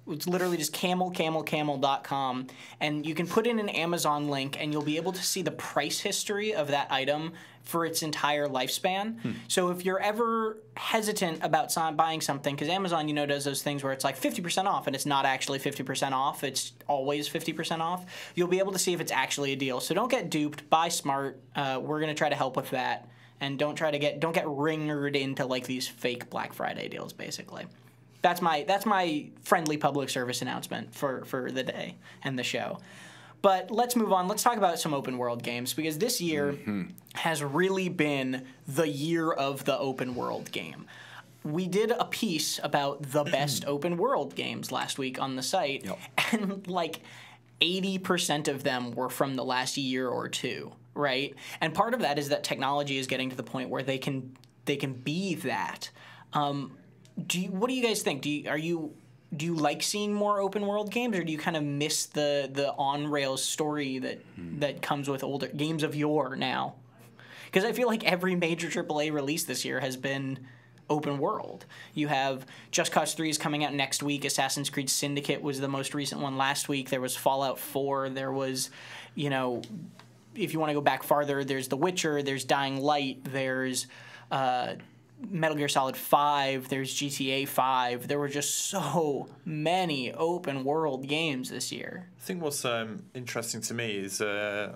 [SPEAKER 1] It's literally just camel.com, and you can put in an Amazon link, and you'll be able to see the price history of that item for its entire lifespan. So if you're ever hesitant about buying something, because Amazon, does those things where it's 50% off, and it's not actually 50% off, it's always 50% off, you'll be able to see if it's actually a deal. So don't get duped. Buy smart. We're going to try to help with that. And don't get ringered into these fake Black Friday deals. Basically, that's my friendly public service announcement for the day and the show. But let's move on. Let's talk about some open world games because this year has really been the year of the open world game. We did a piece about the best open world games last week on the site, and 80% of them were from the last year or two. Right, and part of that is that technology is getting to the point where they can be that. What do you guys think? Do you like seeing more open world games, or do you kind of miss the on rails story that comes with older games of yore now? Because I feel like every major AAA release this year has been open world. You have Just Cause 3 is coming out next week. Assassin's Creed Syndicate was the most recent one last week. There was Fallout 4. There was, if you want to go back farther, there's The Witcher, there's Dying Light, there's Metal Gear Solid 5, there's GTA 5. There were just so many open world games this year.
[SPEAKER 3] I think what's interesting to me is I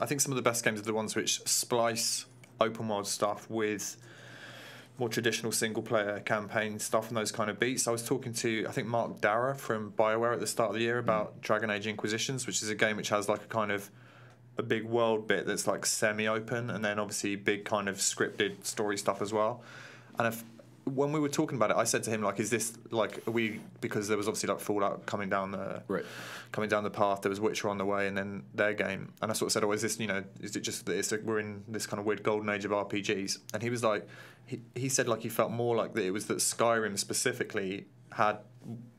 [SPEAKER 3] think some of the best games are the ones which splice open world stuff with more traditional single player campaign stuff and those kind of beats. I was talking to, I think, Mark Darrah from BioWare at the start of the year about Dragon Age Inquisitions, which is a game which has a big world bit that's semi-open, and then obviously big kind of scripted story stuff as well. And when we were talking about it, I said to him, like, is this, like, are we, because there was obviously, like, Fallout coming down the path, there was Witcher on the way, and then their game. And I sort of said, oh, is this, is it just that we're in this kind of weird golden age of RPGs? And he was like, he said, like, he felt more like that it was that Skyrim specifically had,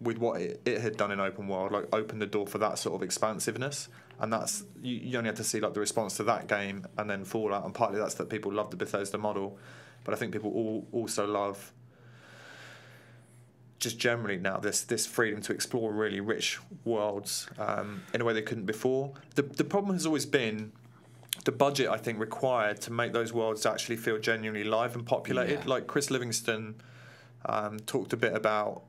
[SPEAKER 3] with what it had done in open world, like, opened the door for that sort of expansiveness. And that's, you only had to see, like, the response to that game and then Fallout, and partly that's that people love the Bethesda model. But I think people also love, just generally now, this freedom to explore really rich worlds in a way they couldn't before. The problem has always been the budget, I think, required to make those worlds actually feel genuinely live and populated. Yeah. Like Chris Livingston talked a bit about,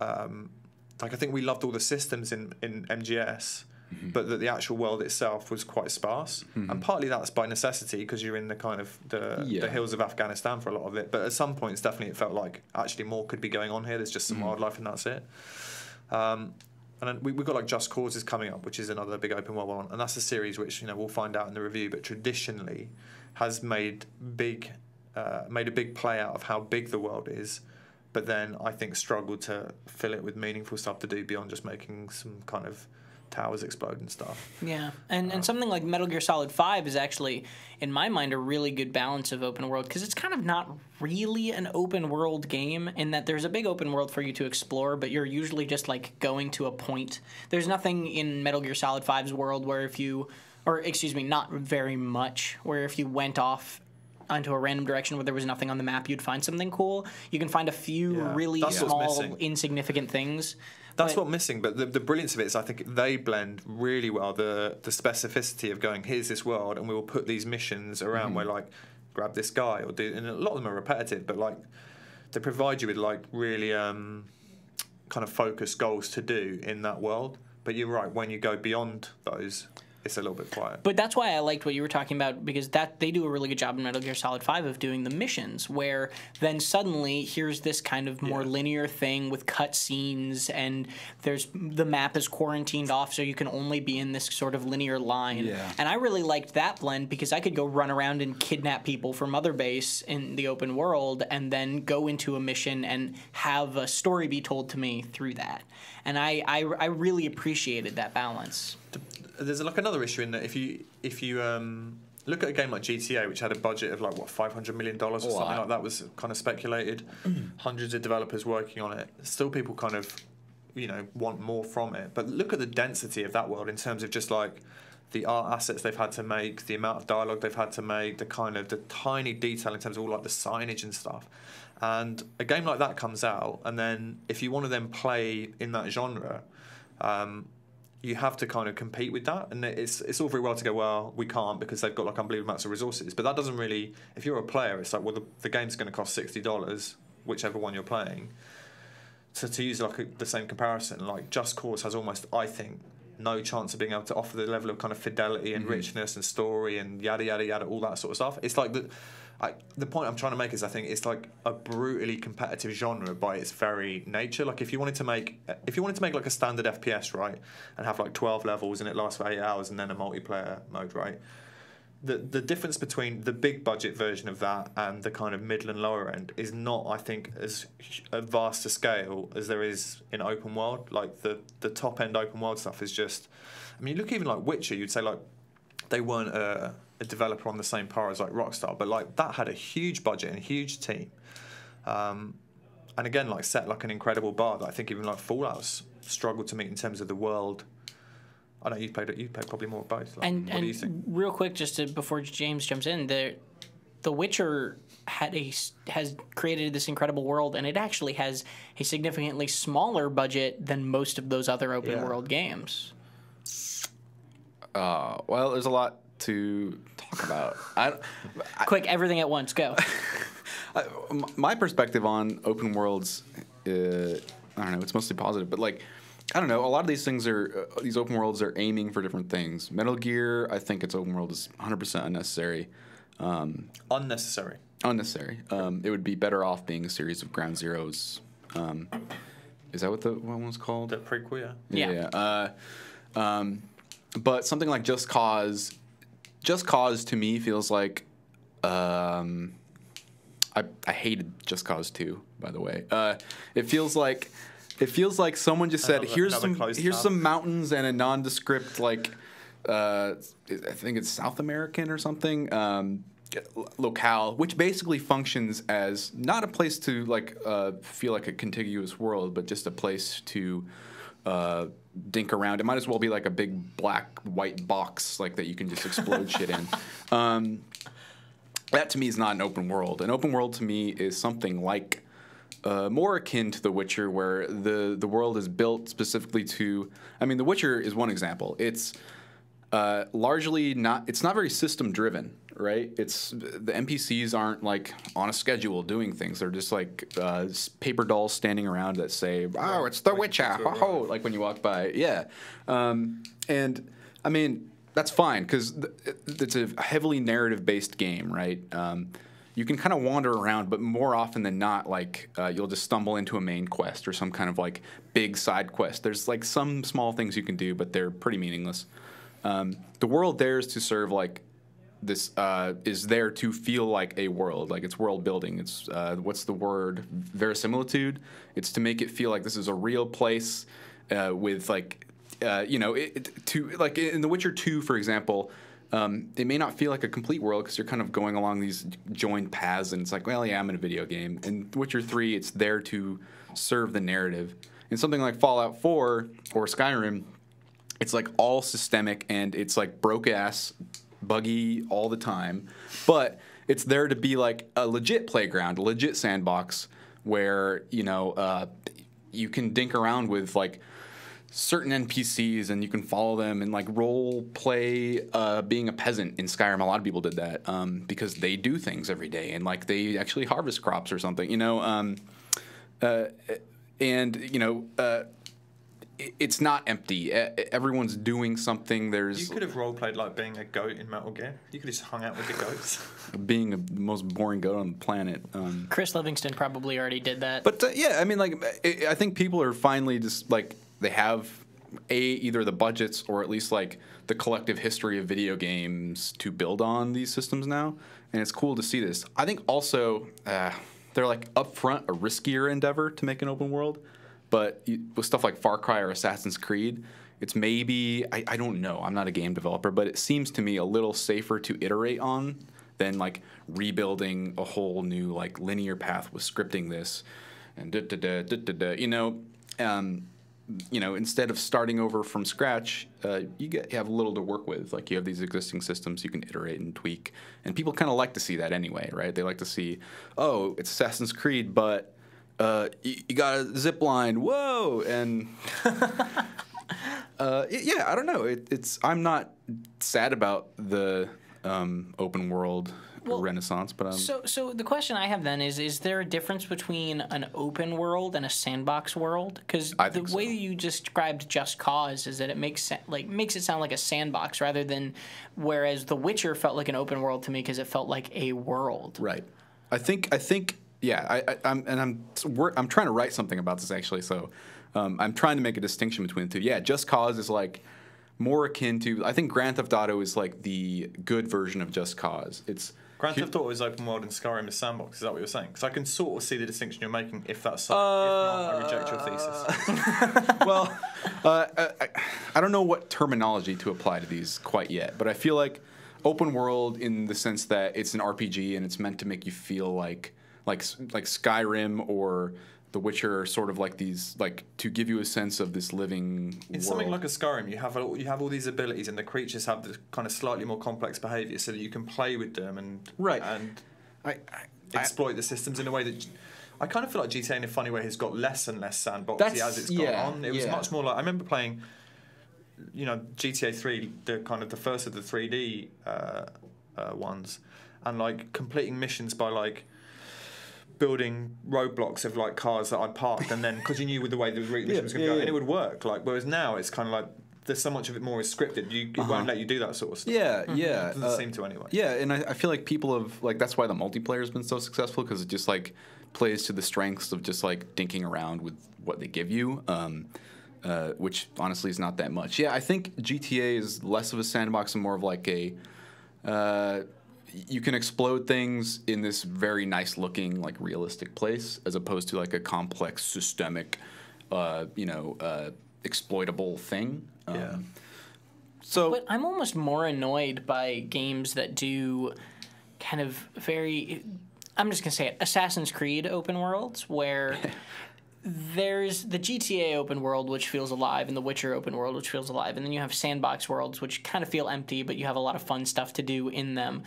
[SPEAKER 3] like, I think we loved all the systems in MGS, but that the actual world itself was quite sparse. And partly that's by necessity because you're in the kind of the hills of Afghanistan for a lot of it. But at some points, definitely it felt like actually more could be going on here. There's just some wildlife and that's it. And then we've got like Just Cause is coming up, which is another big open world one. And that's a series which, we'll find out in the review, but traditionally has made a big play out of how big the world is. But then I think struggled to fill it with meaningful stuff to do beyond just making some kind of towers explode and stuff.
[SPEAKER 1] Yeah, and something like Metal Gear Solid 5 is actually, in my mind, a really good balance of open world, because it's kind of not really an open world game in that there's a big open world for you to explore, but you're usually just like going to a point. There's nothing in Metal Gear Solid 5's world where not very much, where if you went off onto a random direction where there was nothing on the map, you'd find something cool. You can find a few really small, insignificant things.
[SPEAKER 3] That's what's missing, but the brilliance of it is I think they blend really well the specificity of going, here's this world, and we will put these missions around where, like, grab this guy, or do, and a lot of them are repetitive, but, like, they provide you with, like, really kind of focused goals to do in that world. But you're right, when you go beyond those, it's a little bit quiet.
[SPEAKER 1] But that's why I liked what you were talking about, because that they do a really good job in Metal Gear Solid 5 of doing the missions, where then suddenly here's this kind of more linear thing with cutscenes, and the map is quarantined off, so you can only be in this sort of linear line. Yeah. And I really liked that blend because I could go run around and kidnap people from Mother Base in the open world, and then go into a mission and have a story be told to me through that. And I really appreciated that balance.
[SPEAKER 3] There's like another issue in that if you look at a game like GTA, which had a budget of like $500 million or something like that, was kind of speculated, hundreds of developers working on it. Still, people kind of want more from it. But look at the density of that world in terms of just like the art assets they've had to make, the amount of dialogue they've had to make, the kind of the tiny detail in terms of all like the signage and stuff. And a game like that comes out, and then if you want to then play in that genre, you have to kind of compete with that, and it's all very well to go, well, we can't because they've got like unbelievable amounts of resources, but that doesn't really, if you're a player, it's like, well, the game's going to cost $60, whichever one you're playing. So to use like the same comparison, like Just Cause has almost, I think, no chance of being able to offer the level of kind of fidelity and richness and story and yada yada yada, all that sort of stuff. It's like the point I'm trying to make is I think it's like a brutally competitive genre by its very nature. Like if you wanted to make like a standard FPS, right, and have like 12 levels and it lasts for 8 hours and then a multiplayer mode, right, the difference between the big budget version of that and the kind of middle and lower end is not, I think, as vast a scale as there is in open world. Like the top end open world stuff is just, I mean, you look even like Witcher, you'd say like they weren't a developer on the same par as like Rockstar, but like that had a huge budget and a huge team, and again like set like an incredible bar that I think even like Fallout's struggled to meet in terms of the world. I know you've played probably more of both. Like, what do you think?
[SPEAKER 1] Real quick, just before James jumps in, the Witcher has created this incredible world, and it actually has a significantly smaller budget than most of those other open world games.
[SPEAKER 2] Well, there's a lot to talk about.
[SPEAKER 1] Quick, everything at once, go.
[SPEAKER 2] My perspective on open worlds, I don't know, it's mostly positive, but like, I don't know, a lot of these things these open worlds are aiming for different things. Metal Gear, I think its open world is 100% unnecessary.
[SPEAKER 3] Unnecessary.
[SPEAKER 2] It would be better off being a series of ground zeros. Is that what the one was called?
[SPEAKER 3] The prequel,
[SPEAKER 2] yeah. But something like Just Cause to me feels like, I I hated Just Cause 2, by the way. It feels like someone just said, here's some mountains and a nondescript I think it's South American or something locale, which basically functions as not a place to feel like a contiguous world, but just a place to dink around. It might as well be like a big black white box that you can just explode shit in. That to me is not an open world. An open world to me is something like more akin to The Witcher, where the world is built specifically to. I mean, The Witcher is one example. It's largely not. It's not very system driven, right? It's the NPCs aren't on a schedule doing things. They're just paper dolls standing around that say, "Oh, it's The Witcher!" Ho, when you walk by. Yeah, and I mean that's fine because it's a heavily narrative based game, right? You can kind of wander around, but more often than not, you'll just stumble into a main quest or some kind of big side quest. There's some small things you can do, but they're pretty meaningless. The world there is to serve this is there to feel like a world, it's world building. It's what's the word? Verisimilitude. It's to make it feel like this is a real place with in The Witcher 2, for example. It may not feel like a complete world because you're kind of going along these joined paths, and it's well, yeah, I'm in a video game. In Witcher 3, it's there to serve the narrative. In something like Fallout 4 or Skyrim, it's all systemic and it's broke-ass, buggy all the time. But it's there to be a legit playground, a legit sandbox where, you can dink around with certain NPCs and you can follow them and role play being a peasant in Skyrim. A lot of people did that because they do things every day and they actually harvest crops or something, it's not empty. Everyone's doing something.
[SPEAKER 3] You could have role played being a goat in Metal Gear. You could have just hung out with the goats.
[SPEAKER 2] Being the most boring goat on the planet.
[SPEAKER 1] Chris Livingston probably already did that.
[SPEAKER 2] But yeah, I mean, I think people are finally just they have either the budgets or at least the collective history of video games to build on these systems now, and it's cool to see this. I think also they're upfront a riskier endeavor to make an open world. But with stuff like Far Cry or Assassin's Creed, it's maybe, I don't know, I'm not a game developer, but it seems to me a little safer to iterate on than rebuilding a whole new linear path with scripting this and instead of starting over from scratch, you have little to work with. You have these existing systems you can iterate and tweak, and people kind of like to see that anyway, right? They like to see, oh, it's Assassin's Creed, but you got a zip line, whoa, and yeah, I don't know. I'm not sad about the open world renaissance, but
[SPEAKER 1] so the question I have then is there a difference between an open world and a sandbox world? Because the way you described Just Cause is that it makes it sound like a sandbox rather than, whereas The Witcher felt like an open world to me because it felt like a world.
[SPEAKER 2] Right. I think. Yeah, I'm trying to write something about this actually, so I'm trying to make a distinction between the two. Yeah, Just Cause is more akin to, I think Grand Theft Auto is the good version of Just Cause. It's
[SPEAKER 3] Grand Theft Auto is open world and Skyrim is sandbox. Is that what you're saying? Because I can sort of see the distinction you're making. If that's so, if not, I reject your thesis.
[SPEAKER 2] Well, I don't know what terminology to apply to these quite yet, but I feel open world in the sense that it's an RPG and it's meant to make you feel like Skyrim or The Witcher are sort of these to give you a sense of this living
[SPEAKER 3] in
[SPEAKER 2] world.
[SPEAKER 3] Something like a Skyrim, you have all these abilities and the creatures have the kind of slightly more complex behaviour so that you can play with them and exploit the systems in a way that I kind of feel like GTA in a funny way has got less and less sandboxy as it's gone on. It was much more I remember playing GTA 3, the first of the 3D ones, and completing missions by building roadblocks of cars that I'd parked, and then because you knew with the way the mission was going to go, and it would work. Whereas now it's kind of there's so much of it more is scripted. It won't let you do that sort of stuff.
[SPEAKER 2] Yeah,
[SPEAKER 3] It doesn't seem to anyway.
[SPEAKER 2] Yeah, and I feel like people have that's why the multiplayer has been so successful, because it just plays to the strengths of just dinking around with what they give you. Which honestly is not that much. Yeah, I think GTA is less of a sandbox and more of you can explode things in this very nice looking, like, realistic place, as opposed to like a complex systemic, exploitable thing.
[SPEAKER 1] But I'm almost more annoyed by games that do kind of I'm just going to say it, Assassin's Creed open worlds, where there's the GTA open world, which feels alive, and the Witcher open world, which feels alive, and then you have sandbox worlds, which kind of feel empty, but you have a lot of fun stuff to do in them.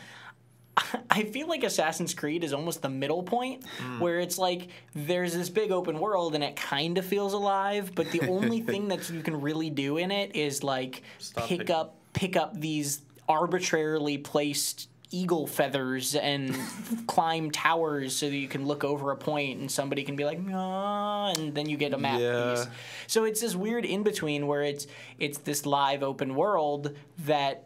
[SPEAKER 1] I feel like Assassin's Creed is almost the middle point, where it's like there's this big open world and it kind of feels alive, but the only thing that you can really do in it is like pick up these arbitrarily placed eagle feathers and climb towers so that you can look over a point and somebody can be like, "Ah," and then you get a map piece. So it's this weird in between where it's this live open world that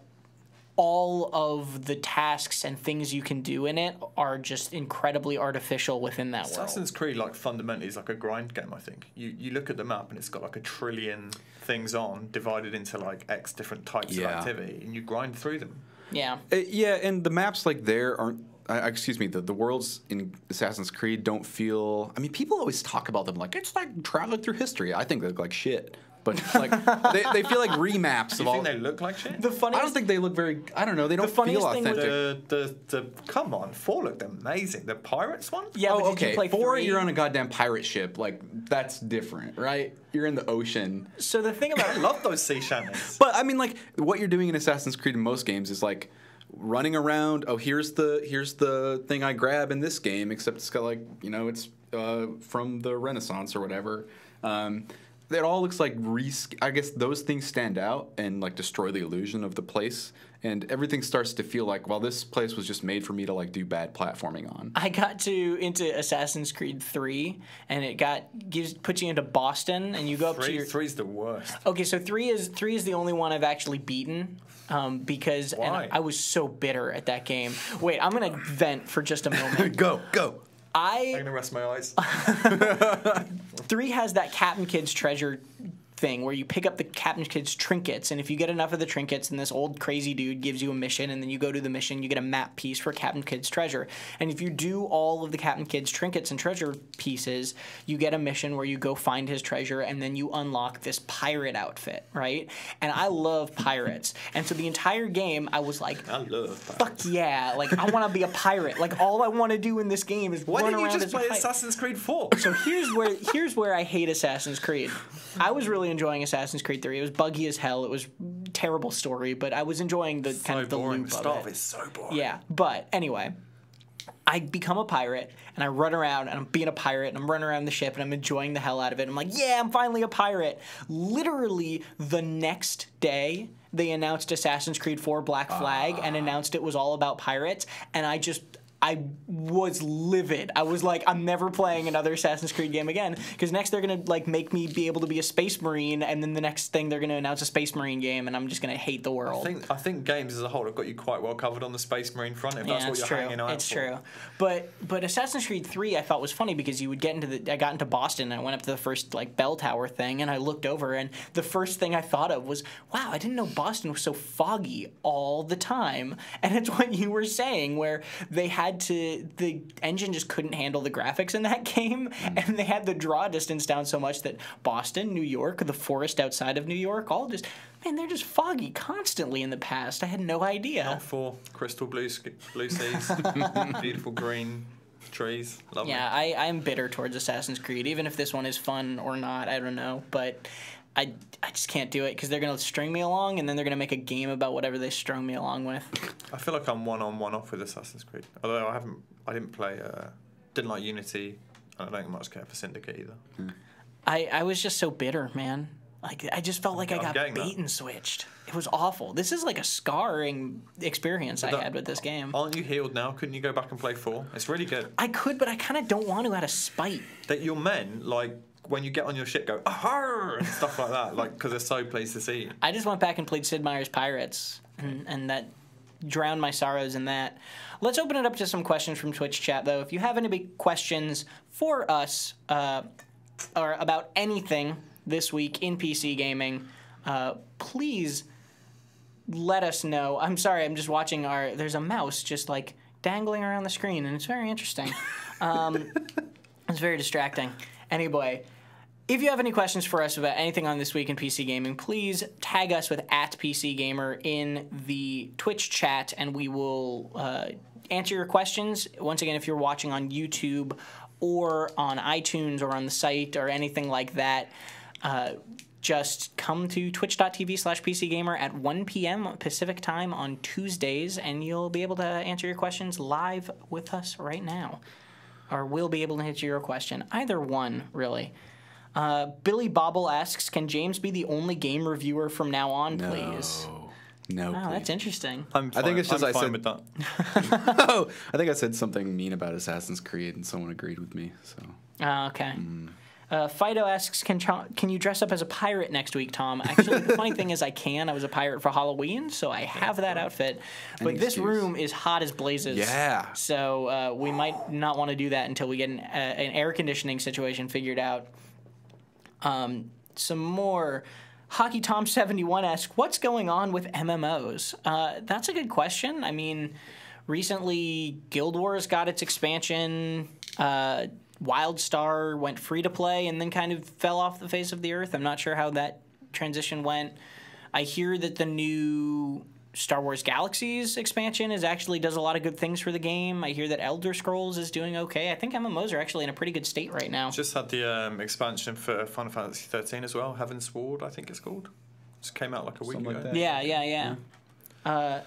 [SPEAKER 1] all of the tasks and things you can do in it are just incredibly artificial within that world.
[SPEAKER 3] Assassin's Creed, like, fundamentally is like a grind game, I think. You look at the map and it's got like 1 trillion things on, divided into like X different types of activity, and you grind through them.
[SPEAKER 2] Yeah, and the maps like there aren't. The worlds in Assassin's Creed don't feel. I mean, people always talk about them like it's like traveling through history. I think they look like shit. But like they feel like remaps of all.
[SPEAKER 3] You think they look like shit?
[SPEAKER 2] I don't think they look very. I don't know. They don't feel
[SPEAKER 3] authentic. Come on, 4 looked amazing. The pirates one.
[SPEAKER 1] Yeah.
[SPEAKER 2] Oh,
[SPEAKER 1] but
[SPEAKER 2] okay.
[SPEAKER 1] Did you play
[SPEAKER 2] 4,
[SPEAKER 1] 3?
[SPEAKER 2] you're on a goddamn pirate ship. Like that's different, right? You're in the ocean.
[SPEAKER 1] So the thing about
[SPEAKER 3] I love those sea shanties.
[SPEAKER 2] But I mean, like what you're doing in Assassin's Creed in most games is like running around. Oh, here's the thing I grab in this game. Except it's got like it's from the Renaissance or whatever. It all looks like I guess those things stand out and like destroy the illusion of the place, and everything starts to feel like, well, this place was just made for me to like do bad platforming on.
[SPEAKER 1] I got into Assassin's Creed 3, and it puts you into Boston, and you go up to your.
[SPEAKER 3] 3's the worst.
[SPEAKER 1] Okay, so 3 is the only one I've actually beaten. Because
[SPEAKER 3] Why?
[SPEAKER 1] I was so bitter at that game. Wait, I'm gonna vent for just a moment.
[SPEAKER 2] Go.
[SPEAKER 3] I'm gonna rest my eyes.
[SPEAKER 1] 3 has that Captain Kidd's treasure thing where you pick up the Captain Kidd's trinkets, and if you get enough of the trinkets, then this old crazy dude gives you a mission, and then you go to the mission, you get a map piece for Captain Kidd's treasure. And if you do all of the Captain Kidd's trinkets and treasure pieces, you get a mission where you go find his treasure, and then you unlock this pirate outfit, right? And I love pirates. And so the entire game, I was like,
[SPEAKER 3] I love
[SPEAKER 1] fuck
[SPEAKER 3] pirates.
[SPEAKER 1] yeah, like I want to be a pirate. Like all I want to do in this game is
[SPEAKER 3] Why
[SPEAKER 1] run
[SPEAKER 3] didn't
[SPEAKER 1] around
[SPEAKER 3] you just
[SPEAKER 1] as a
[SPEAKER 3] play
[SPEAKER 1] pirate.
[SPEAKER 3] Assassin's Creed 4?
[SPEAKER 1] So here's where I hate Assassin's Creed. I was really enjoying Assassin's Creed 3. It was buggy as hell. It was terrible story, but I was enjoying the kind of the
[SPEAKER 3] boring.
[SPEAKER 1] loop
[SPEAKER 3] The
[SPEAKER 1] of
[SPEAKER 3] stuff
[SPEAKER 1] it.
[SPEAKER 3] is so boring.
[SPEAKER 1] Yeah, but anyway, I become a pirate and I run around and I'm being a pirate and I'm running around the ship and I'm enjoying the hell out of it. I'm like, yeah, I'm finally a pirate. Literally the next day, they announced Assassin's Creed 4 Black Flag and announced it was all about pirates, and I was livid. I was like, I'm never playing another Assassin's Creed game again, because next they're gonna like make me be able to be a space marine, and then the next thing they're gonna announce a space marine game, and I'm just gonna hate the world.
[SPEAKER 3] I think games as a whole have got you quite well covered on the space marine front. If that's what you're hanging out
[SPEAKER 1] It's
[SPEAKER 3] for.
[SPEAKER 1] true. But Assassin's Creed 3 I thought was funny because you would get I got into Boston and I went up to the first like bell tower thing and I looked over and the first thing I thought of was, wow, I didn't know Boston was so foggy all the time. And it's what you were saying, where the engine just couldn't handle the graphics in that game, and they had the draw distance down so much that Boston, New York, the forest outside of New York, they're just foggy constantly in the past. I had no idea.
[SPEAKER 3] Not for crystal blue seas, beautiful green trees. Lovely.
[SPEAKER 1] Yeah, I'm bitter towards Assassin's Creed, even if this one is fun or not. I don't know, but I just can't do it because they're gonna string me along, and then they're gonna make a game about whatever they strung me along with.
[SPEAKER 3] I feel like I'm one on one off with Assassin's Creed. Although I didn't play, didn't like Unity. I don't much care for Syndicate either.
[SPEAKER 1] I was just so bitter, man. Like I just felt like I got bait and switched. It was awful. This is like a scarring experience I had with this game.
[SPEAKER 3] Aren't you healed now? Couldn't you go back and play 4? It's really good.
[SPEAKER 1] I could, but I kind of don't want to out of spite.
[SPEAKER 3] That your men, like, when you get on your ship, go, ahar, and stuff like that, like, because they're so pleased to see you.
[SPEAKER 1] I just went back and played Sid Meier's Pirates, and that drowned my sorrows in that. Let's open it up to some questions from Twitch chat, though. If you have any big questions for us or about anything this week in PC gaming, please let us know. I'm sorry, I'm just watching there's a mouse just like dangling around the screen, and it's very interesting. It's very distracting. Anyway, if you have any questions for us about anything on This Week in PC Gaming, please tag us with @PCGamer in the Twitch chat, and we will answer your questions. Once again, if you're watching on YouTube or on iTunes or on the site or anything like that, just come to twitch.tv/PCGamer at 1 p.m. Pacific time on Tuesdays, and you'll be able to answer your questions live with us right now. Or we'll be able to answer your question. Either one, really. Billy Bobble asks, can James be the only game reviewer from now on, please?
[SPEAKER 2] No,
[SPEAKER 1] Oh, that's interesting.
[SPEAKER 3] I'm fine.
[SPEAKER 2] I think it's just
[SPEAKER 3] I'm
[SPEAKER 2] I
[SPEAKER 3] fine
[SPEAKER 2] said
[SPEAKER 3] with that.
[SPEAKER 2] Oh, I think I said something mean about Assassin's Creed, and someone agreed with me. So
[SPEAKER 1] Okay. Fido asks, can you dress up as a pirate next week, Tom? Actually, the funny thing is I can. I was a pirate for Halloween, so I have that outfit. But this room is hot as blazes.
[SPEAKER 2] Yeah.
[SPEAKER 1] So we might not want to do that until we get an air conditioning situation figured out. Some more. Hockey Tom 71 asks, what's going on with MMOs? That's a good question. I mean, recently Guild Wars got its expansion. WildStar went free to play and then kind of fell off the face of the earth. I'm not sure how that transition went. I hear that the new Star Wars Galaxies expansion actually does a lot of good things for the game. I hear that Elder Scrolls is doing okay. I think MMOs are actually in a pretty good state right now.
[SPEAKER 3] Just had the expansion for Final Fantasy 13 as well. Heaven's Sword, I think it's called. Just came out like a week ago.
[SPEAKER 2] like that.
[SPEAKER 1] Yeah.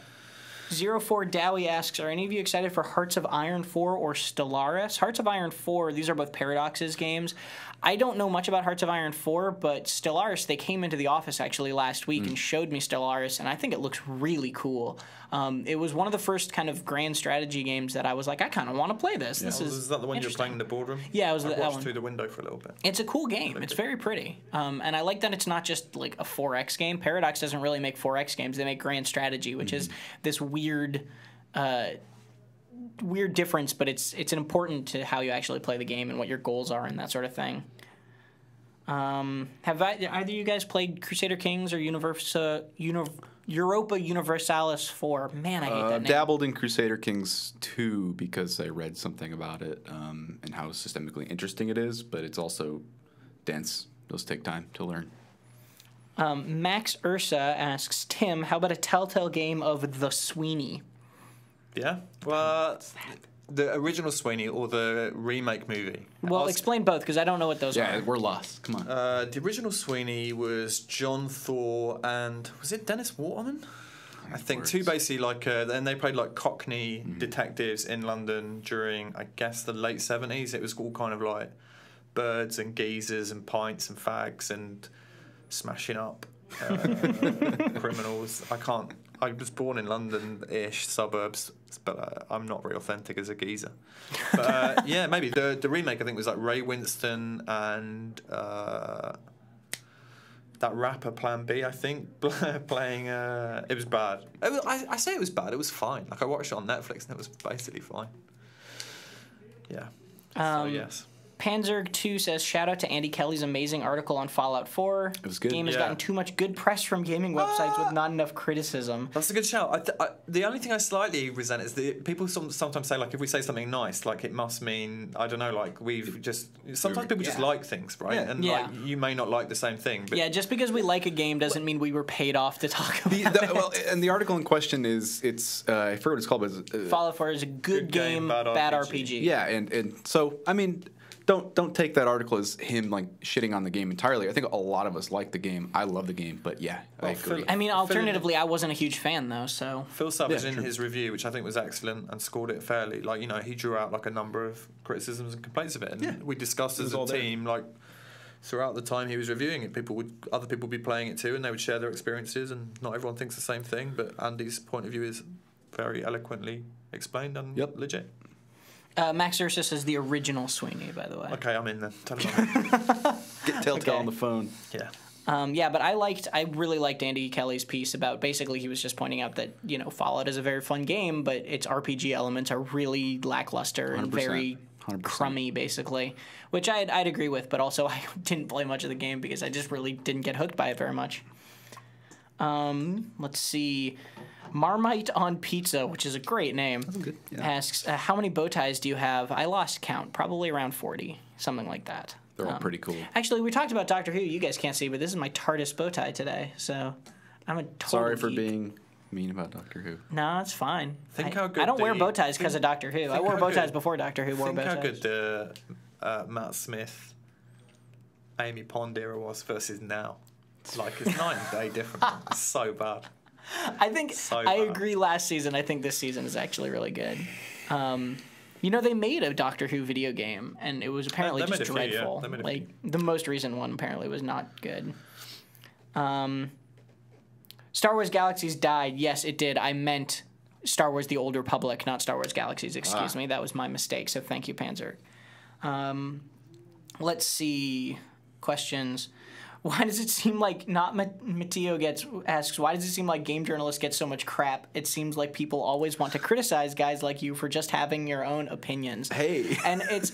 [SPEAKER 1] 04 Dowie asks, are any of you excited for Hearts of Iron 4 or Stellaris? Hearts of Iron 4, these are both Paradox's games. I don't know much about Hearts of Iron 4, but Stellaris, they came into the office actually last week and showed me Stellaris, and I think it looks really cool. It was one of the first kind of grand strategy games that I was like, I kind of want to play this. This
[SPEAKER 3] Is that the one you were playing in the boardroom?
[SPEAKER 1] Yeah, it was
[SPEAKER 3] I
[SPEAKER 1] that
[SPEAKER 3] watched
[SPEAKER 1] one.
[SPEAKER 3] through the window for a little bit.
[SPEAKER 1] It's a cool game. It's very pretty. And I like that it's not just like a 4X game. Paradox doesn't really make 4X games. They make grand strategy, which is this weird difference, but it's important to how you actually play the game and what your goals are and that sort of thing. Have either of you guys played Crusader Kings or Europa Universalis 4? Man, I hate that name.
[SPEAKER 2] dabbled in Crusader Kings 2 because I read something about it and how systemically interesting it is, but it's also dense. Those take time to learn.
[SPEAKER 1] Max Ursa asks, Tim, how about a Telltale game of The Sweeney?
[SPEAKER 3] Yeah? Well, the original Sweeney or the remake movie?
[SPEAKER 1] Well, explain both, because I don't know what those
[SPEAKER 2] Yeah,
[SPEAKER 1] are.
[SPEAKER 2] we're lost. Come on.
[SPEAKER 3] The original Sweeney was John Thor and was it Dennis Waterman? I think two basically like and they played like Cockney detectives in London during I guess the late 70s. It was all kind of like birds and geezers and pints and fags and smashing up criminals. I was born in London-ish suburbs, but I'm not very authentic as a geezer. But yeah, maybe the remake I think was like Ray Winston and that rapper Plan B, I think, playing. It was bad. I say it was bad. It was fine. Like I watched it on Netflix and it was basically fine. Yeah. So yes.
[SPEAKER 1] Panzerg 2 says, shout out to Andy Kelly's amazing article on Fallout 4.
[SPEAKER 2] It was good.
[SPEAKER 1] Game has gotten too much good press from gaming websites with not enough criticism.
[SPEAKER 3] That's a good shout. The only thing I slightly resent is that people sometimes say, like, if we say something nice, like, it must mean, I don't know, like, we've just... Sometimes people just like things, right?
[SPEAKER 2] Yeah.
[SPEAKER 3] And, like, you may not like the same thing. But
[SPEAKER 1] Yeah, just because we like a game doesn't mean we were paid off to talk about it.
[SPEAKER 2] Well, and the article in question is, I forget what it's called, but it's,
[SPEAKER 1] Fallout 4 is a good game, bad RPG.
[SPEAKER 2] Yeah, and so, I mean... Don't take that article as him like shitting on the game entirely. I think a lot of us like the game. I love the game, but yeah, I agree.
[SPEAKER 1] I mean, alternatively, I wasn't a huge fan though. So
[SPEAKER 3] Phil Savage in his review, which I think was excellent and scored it fairly. Like, you know, he drew out like a number of criticisms and complaints of it, and we discussed as a team like throughout the time he was reviewing it. Other people would be playing it too, and they would share their experiences. And not everyone thinks the same thing, but Andy's point of view is very eloquently explained and legit.
[SPEAKER 1] Max Ursus is the original Sweeney, by the way.
[SPEAKER 3] Okay, I'm in then. Tell him I'm in.
[SPEAKER 2] Get Telltale on the phone.
[SPEAKER 3] Yeah.
[SPEAKER 1] Yeah, but I really liked Andy Kelly's piece about basically he was just pointing out that, you know, Fallout is a very fun game, but its RPG elements are really lackluster and very
[SPEAKER 2] 100%.
[SPEAKER 1] crummy, basically, which I'd agree with, but also I didn't play much of the game because I just really didn't get hooked by it very much. Let's see. Marmite on Pizza, which is a great name,
[SPEAKER 2] good. Yeah.
[SPEAKER 1] asks, how many bow ties do you have? I lost count. Probably around 40, something like that.
[SPEAKER 2] They're all pretty cool.
[SPEAKER 1] Actually, we talked about Doctor Who. You guys can't see, but this is my TARDIS bow tie today. So I'm a total
[SPEAKER 2] Sorry for
[SPEAKER 1] geek.
[SPEAKER 2] being mean about Doctor Who.
[SPEAKER 1] No, it's fine.
[SPEAKER 3] How good
[SPEAKER 1] I don't wear bow ties because of Doctor Who. I wore bow ties before Doctor Who wore bow ties.
[SPEAKER 3] Think how good Matt Smith, Amy Pond era was versus now. Like, it's night and day different. It's so bad.
[SPEAKER 1] I think I agree last season. I think this season is actually really good. They made a Doctor Who video game, and it was apparently just dreadful.
[SPEAKER 3] They made a
[SPEAKER 1] like, the most recent one apparently was not good. Star Wars Galaxies died. Yes, it did. I meant Star Wars The Old Republic, not Star Wars Galaxies. Excuse me. That was my mistake, so thank you, Panzer. Let's see. Questions. Why does it seem like Matteo asks, why does it seem like game journalists get so much crap? It seems like people always want to criticize guys like you for just having your own opinions.
[SPEAKER 2] Hey.
[SPEAKER 1] And it's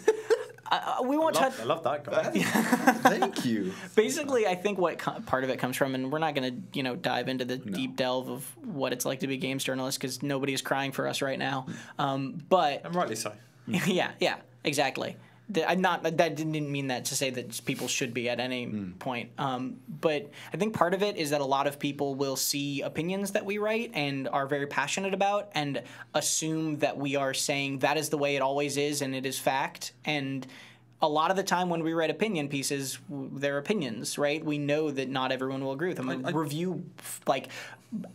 [SPEAKER 1] we won't touch.
[SPEAKER 3] I love that guy.
[SPEAKER 2] Thank you.
[SPEAKER 1] Basically, I think what part of it comes from, and we're not going to dive into the deep delve of what it's like to be a games journalist because nobody is crying for us right now. But
[SPEAKER 3] And rightly so.
[SPEAKER 1] yeah, exactly. That didn't mean that to say that people should be at any point. But I think part of it is that a lot of people will see opinions that we write and are very passionate about and assume that we are saying that is the way it always is and it is fact. And a lot of the time when we write opinion pieces, they're opinions, right? We know that not everyone will agree with them. Review, like,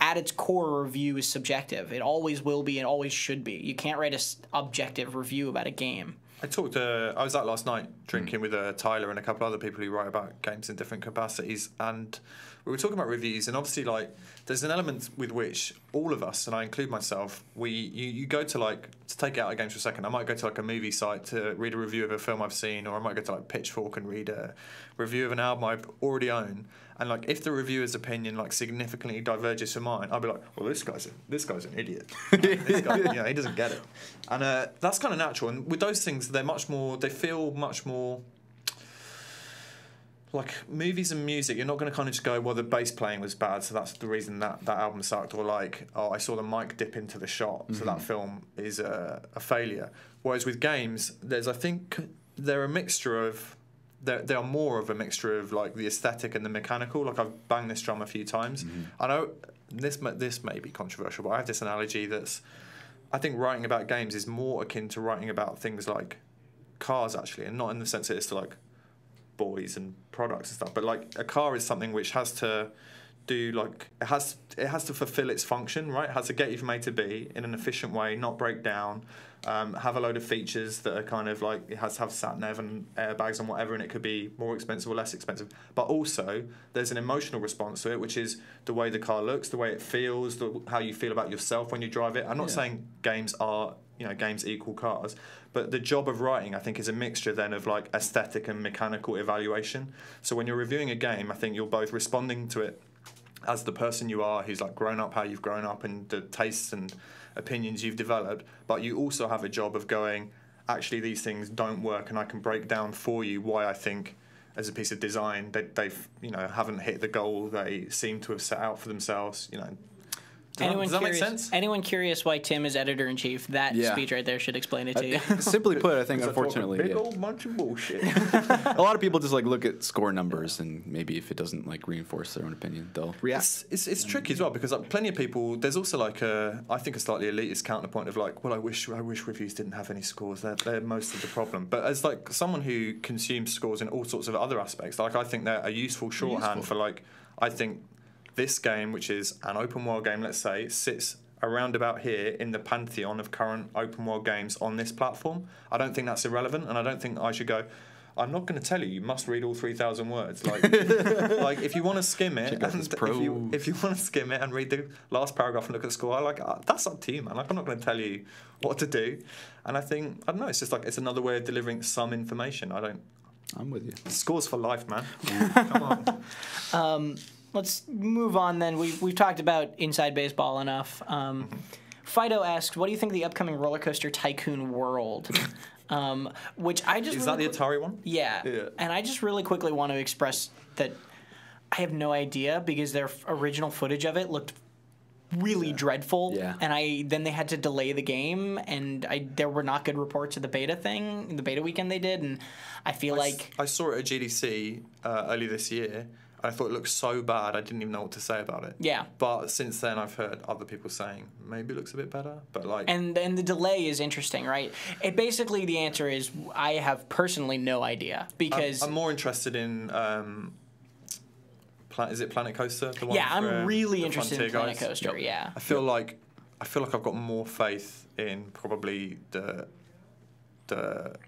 [SPEAKER 1] at its core, review is subjective. It always will be and always should be. You can't write an objective review about a game.
[SPEAKER 3] I was out last night drinking with Tyler and a couple other people who write about games in different capacities, and we were talking about reviews, and obviously, like, there's an element with which all of us, and I include myself, you go to, like, to take it out of games for a second, I might go to, like, a movie site to read a review of a film I've seen, or I might go to, like, Pitchfork and read a review of an album I already own, and, like, if the reviewer's opinion, like, significantly diverges from mine, I'll be like, well, this guy's an idiot. This guy, he doesn't get it. And that's kind of natural, and with those things, they feel much more like movies and music. You're not going to kind of just go, well, the bass playing was bad, so that's the reason that album sucked, or like, oh, I saw the mic dip into the shot, so that film is a failure. Whereas with games, I think they're a mixture of, they are more of a mixture of, like, the aesthetic and the mechanical. Like, I've banged this drum a few times. I know this may be controversial, but I have this analogy that's, I think writing about games is more akin to writing about things like cars, actually, and not in the sense that it's to, like, boys and products and stuff, but, like, a car is something which has to do, like, it has to fulfill its function, right? It has to get you from A to B in an efficient way, not break down, have a load of features that are kind of like, it has to have sat nav and airbags and whatever, and it could be more expensive or less expensive. But also, there's an emotional response to it, which is the way the car looks, the way it feels, how you feel about yourself when you drive it. I'm not saying games equal cars, but the job of writing, I think, is a mixture then of, like, aesthetic and mechanical evaluation. So when you're reviewing a game, I think you're both responding to it as the person you are, who's, like, grown up how you've grown up and the tastes and opinions you've developed, but you also have a job of going, actually, these things don't work, and I can break down for you why I think, as a piece of design, they've haven't hit the goal they seem to have set out for themselves. Does that make sense?
[SPEAKER 1] Anyone curious why Tim is editor-in-chief? That speech right there should explain it to you.
[SPEAKER 2] Simply put, I think, unfortunately,
[SPEAKER 3] big old bunch of bullshit.
[SPEAKER 2] a lot of people just, like, look at score numbers, and maybe if it doesn't, like, reinforce their own opinion, they'll react.
[SPEAKER 3] It's tricky as well, because, like, plenty of people, there's also, like, I think a slightly elitist counterpoint of, like, well, I wish reviews didn't have any scores. They're most of the problem. But as, like, someone who consumes scores in all sorts of other aspects, like, I think they're a useful shorthand for, like, I think this game, which is an open world game, let's say, sits around about here in the pantheon of current open world games on this platform. I don't think that's irrelevant, and I don't think I should go, I'm not going to tell you, you must read all 3,000 words. Like, like, if you want to skim it, if you want to skim it and read the last paragraph and look at the score, that's up to you, man. Like, I'm not going to tell you what to do. And I don't know, it's just like, it's another way of delivering some information.
[SPEAKER 2] I'm with you.
[SPEAKER 3] Scores for life, man. Come on.
[SPEAKER 1] Let's move on then. We've talked about Inside Baseball enough. Fido asked, what do you think of the upcoming Roller Coaster Tycoon World? Which I just...
[SPEAKER 3] Is that the Atari one?
[SPEAKER 1] Yeah. And I just really quickly want to express that I have no idea because their original footage of it looked really dreadful.
[SPEAKER 2] Yeah.
[SPEAKER 1] And then they had to delay the game, and there were not good reports of the beta weekend they did, and I feel like
[SPEAKER 3] I saw it at GDC early this year. I thought it looked so bad I didn't even know what to say about it.
[SPEAKER 1] Yeah.
[SPEAKER 3] But since then I've heard other people saying maybe it looks a bit better. But like
[SPEAKER 1] and the delay is interesting, right? It basically the answer is I have personally no idea because
[SPEAKER 3] I'm more interested in is it Planet Coaster? The one
[SPEAKER 1] I'm really
[SPEAKER 3] the
[SPEAKER 1] interested in
[SPEAKER 3] Frontier
[SPEAKER 1] Planet
[SPEAKER 3] guys?
[SPEAKER 1] Coaster. Yeah.
[SPEAKER 3] I feel like I've got more faith in probably the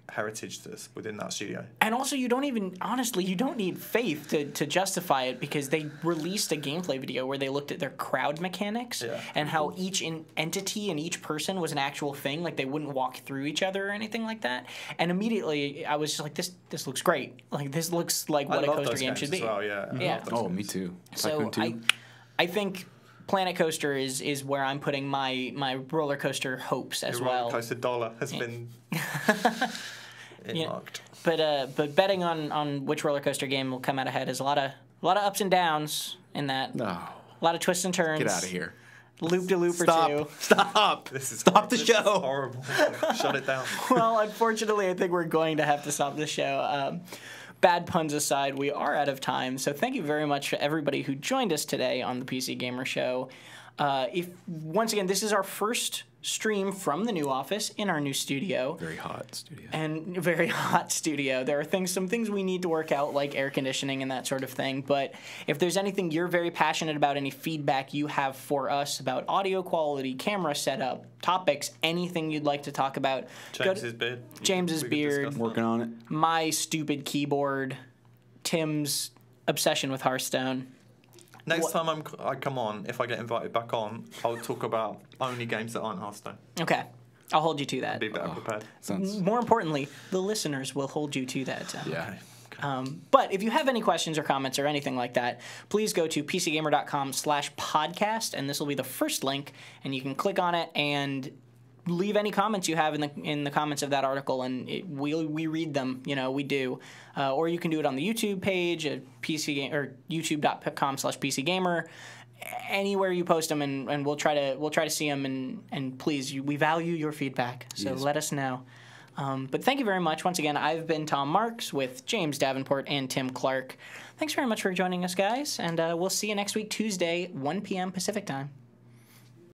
[SPEAKER 3] heritage that's within that studio.
[SPEAKER 1] And also, you don't need faith to justify it because they released a gameplay video where they looked at their crowd mechanics and how each entity and each person was an actual thing. Like, they wouldn't walk through each other or anything like that. And immediately, I was just like, this looks great. Like, this looks like what a coaster game should be.
[SPEAKER 3] As well, yeah.
[SPEAKER 1] Yeah.
[SPEAKER 2] Oh, me too.
[SPEAKER 1] So I think Planet Coaster is where I'm putting my roller coaster hopes as well.
[SPEAKER 3] Roller coaster dollar has been earmarked.
[SPEAKER 1] But betting on which roller coaster game will come out ahead is a lot of ups and downs in that.
[SPEAKER 2] No.
[SPEAKER 1] A lot of twists and turns.
[SPEAKER 2] Get out of here.
[SPEAKER 1] Loop de loop or two.
[SPEAKER 2] Stop.
[SPEAKER 3] Stop
[SPEAKER 2] the
[SPEAKER 3] this
[SPEAKER 2] show.
[SPEAKER 3] Is horrible. Shut it down.
[SPEAKER 1] Well, unfortunately, I think we're going to have to stop the show. Bad puns aside, we are out of time. So thank you very much to everybody who joined us today on the PC Gamer Show. Once again, this is our first stream from the new office in our new studio.
[SPEAKER 2] Very hot studio.
[SPEAKER 1] And very hot studio. There are some things we need to work out, like air conditioning and that sort of thing. But if there's anything you're very passionate about, any feedback you have for us about audio quality, camera setup, topics, anything you'd like to talk about, James's beard,
[SPEAKER 2] working on it.
[SPEAKER 1] my stupid keyboard, Tim's obsession with Hearthstone.
[SPEAKER 3] Next time I come on, if I get invited back on, I'll talk about only games that aren't Hearthstone.
[SPEAKER 1] Okay. I'll hold you to that.
[SPEAKER 3] Be better prepared.
[SPEAKER 1] More importantly, the listeners will hold you to that.
[SPEAKER 2] Yeah.
[SPEAKER 3] Okay.
[SPEAKER 1] But if you have any questions or comments or anything like that, please go to pcgamer.com/podcast, and this will be the first link, and you can click on it and leave any comments you have in the comments of that article, and we read them. We do. Or you can do it on the YouTube page at youtube.com/PCGamer. Anywhere you post them, and we'll try to see them. And please, we value your feedback, so let us know. But thank you very much. Once again, I've been Tom Marks with James Davenport and Tim Clark. Thanks very much for joining us, guys, and we'll see you next week, Tuesday, 1 p.m. Pacific time.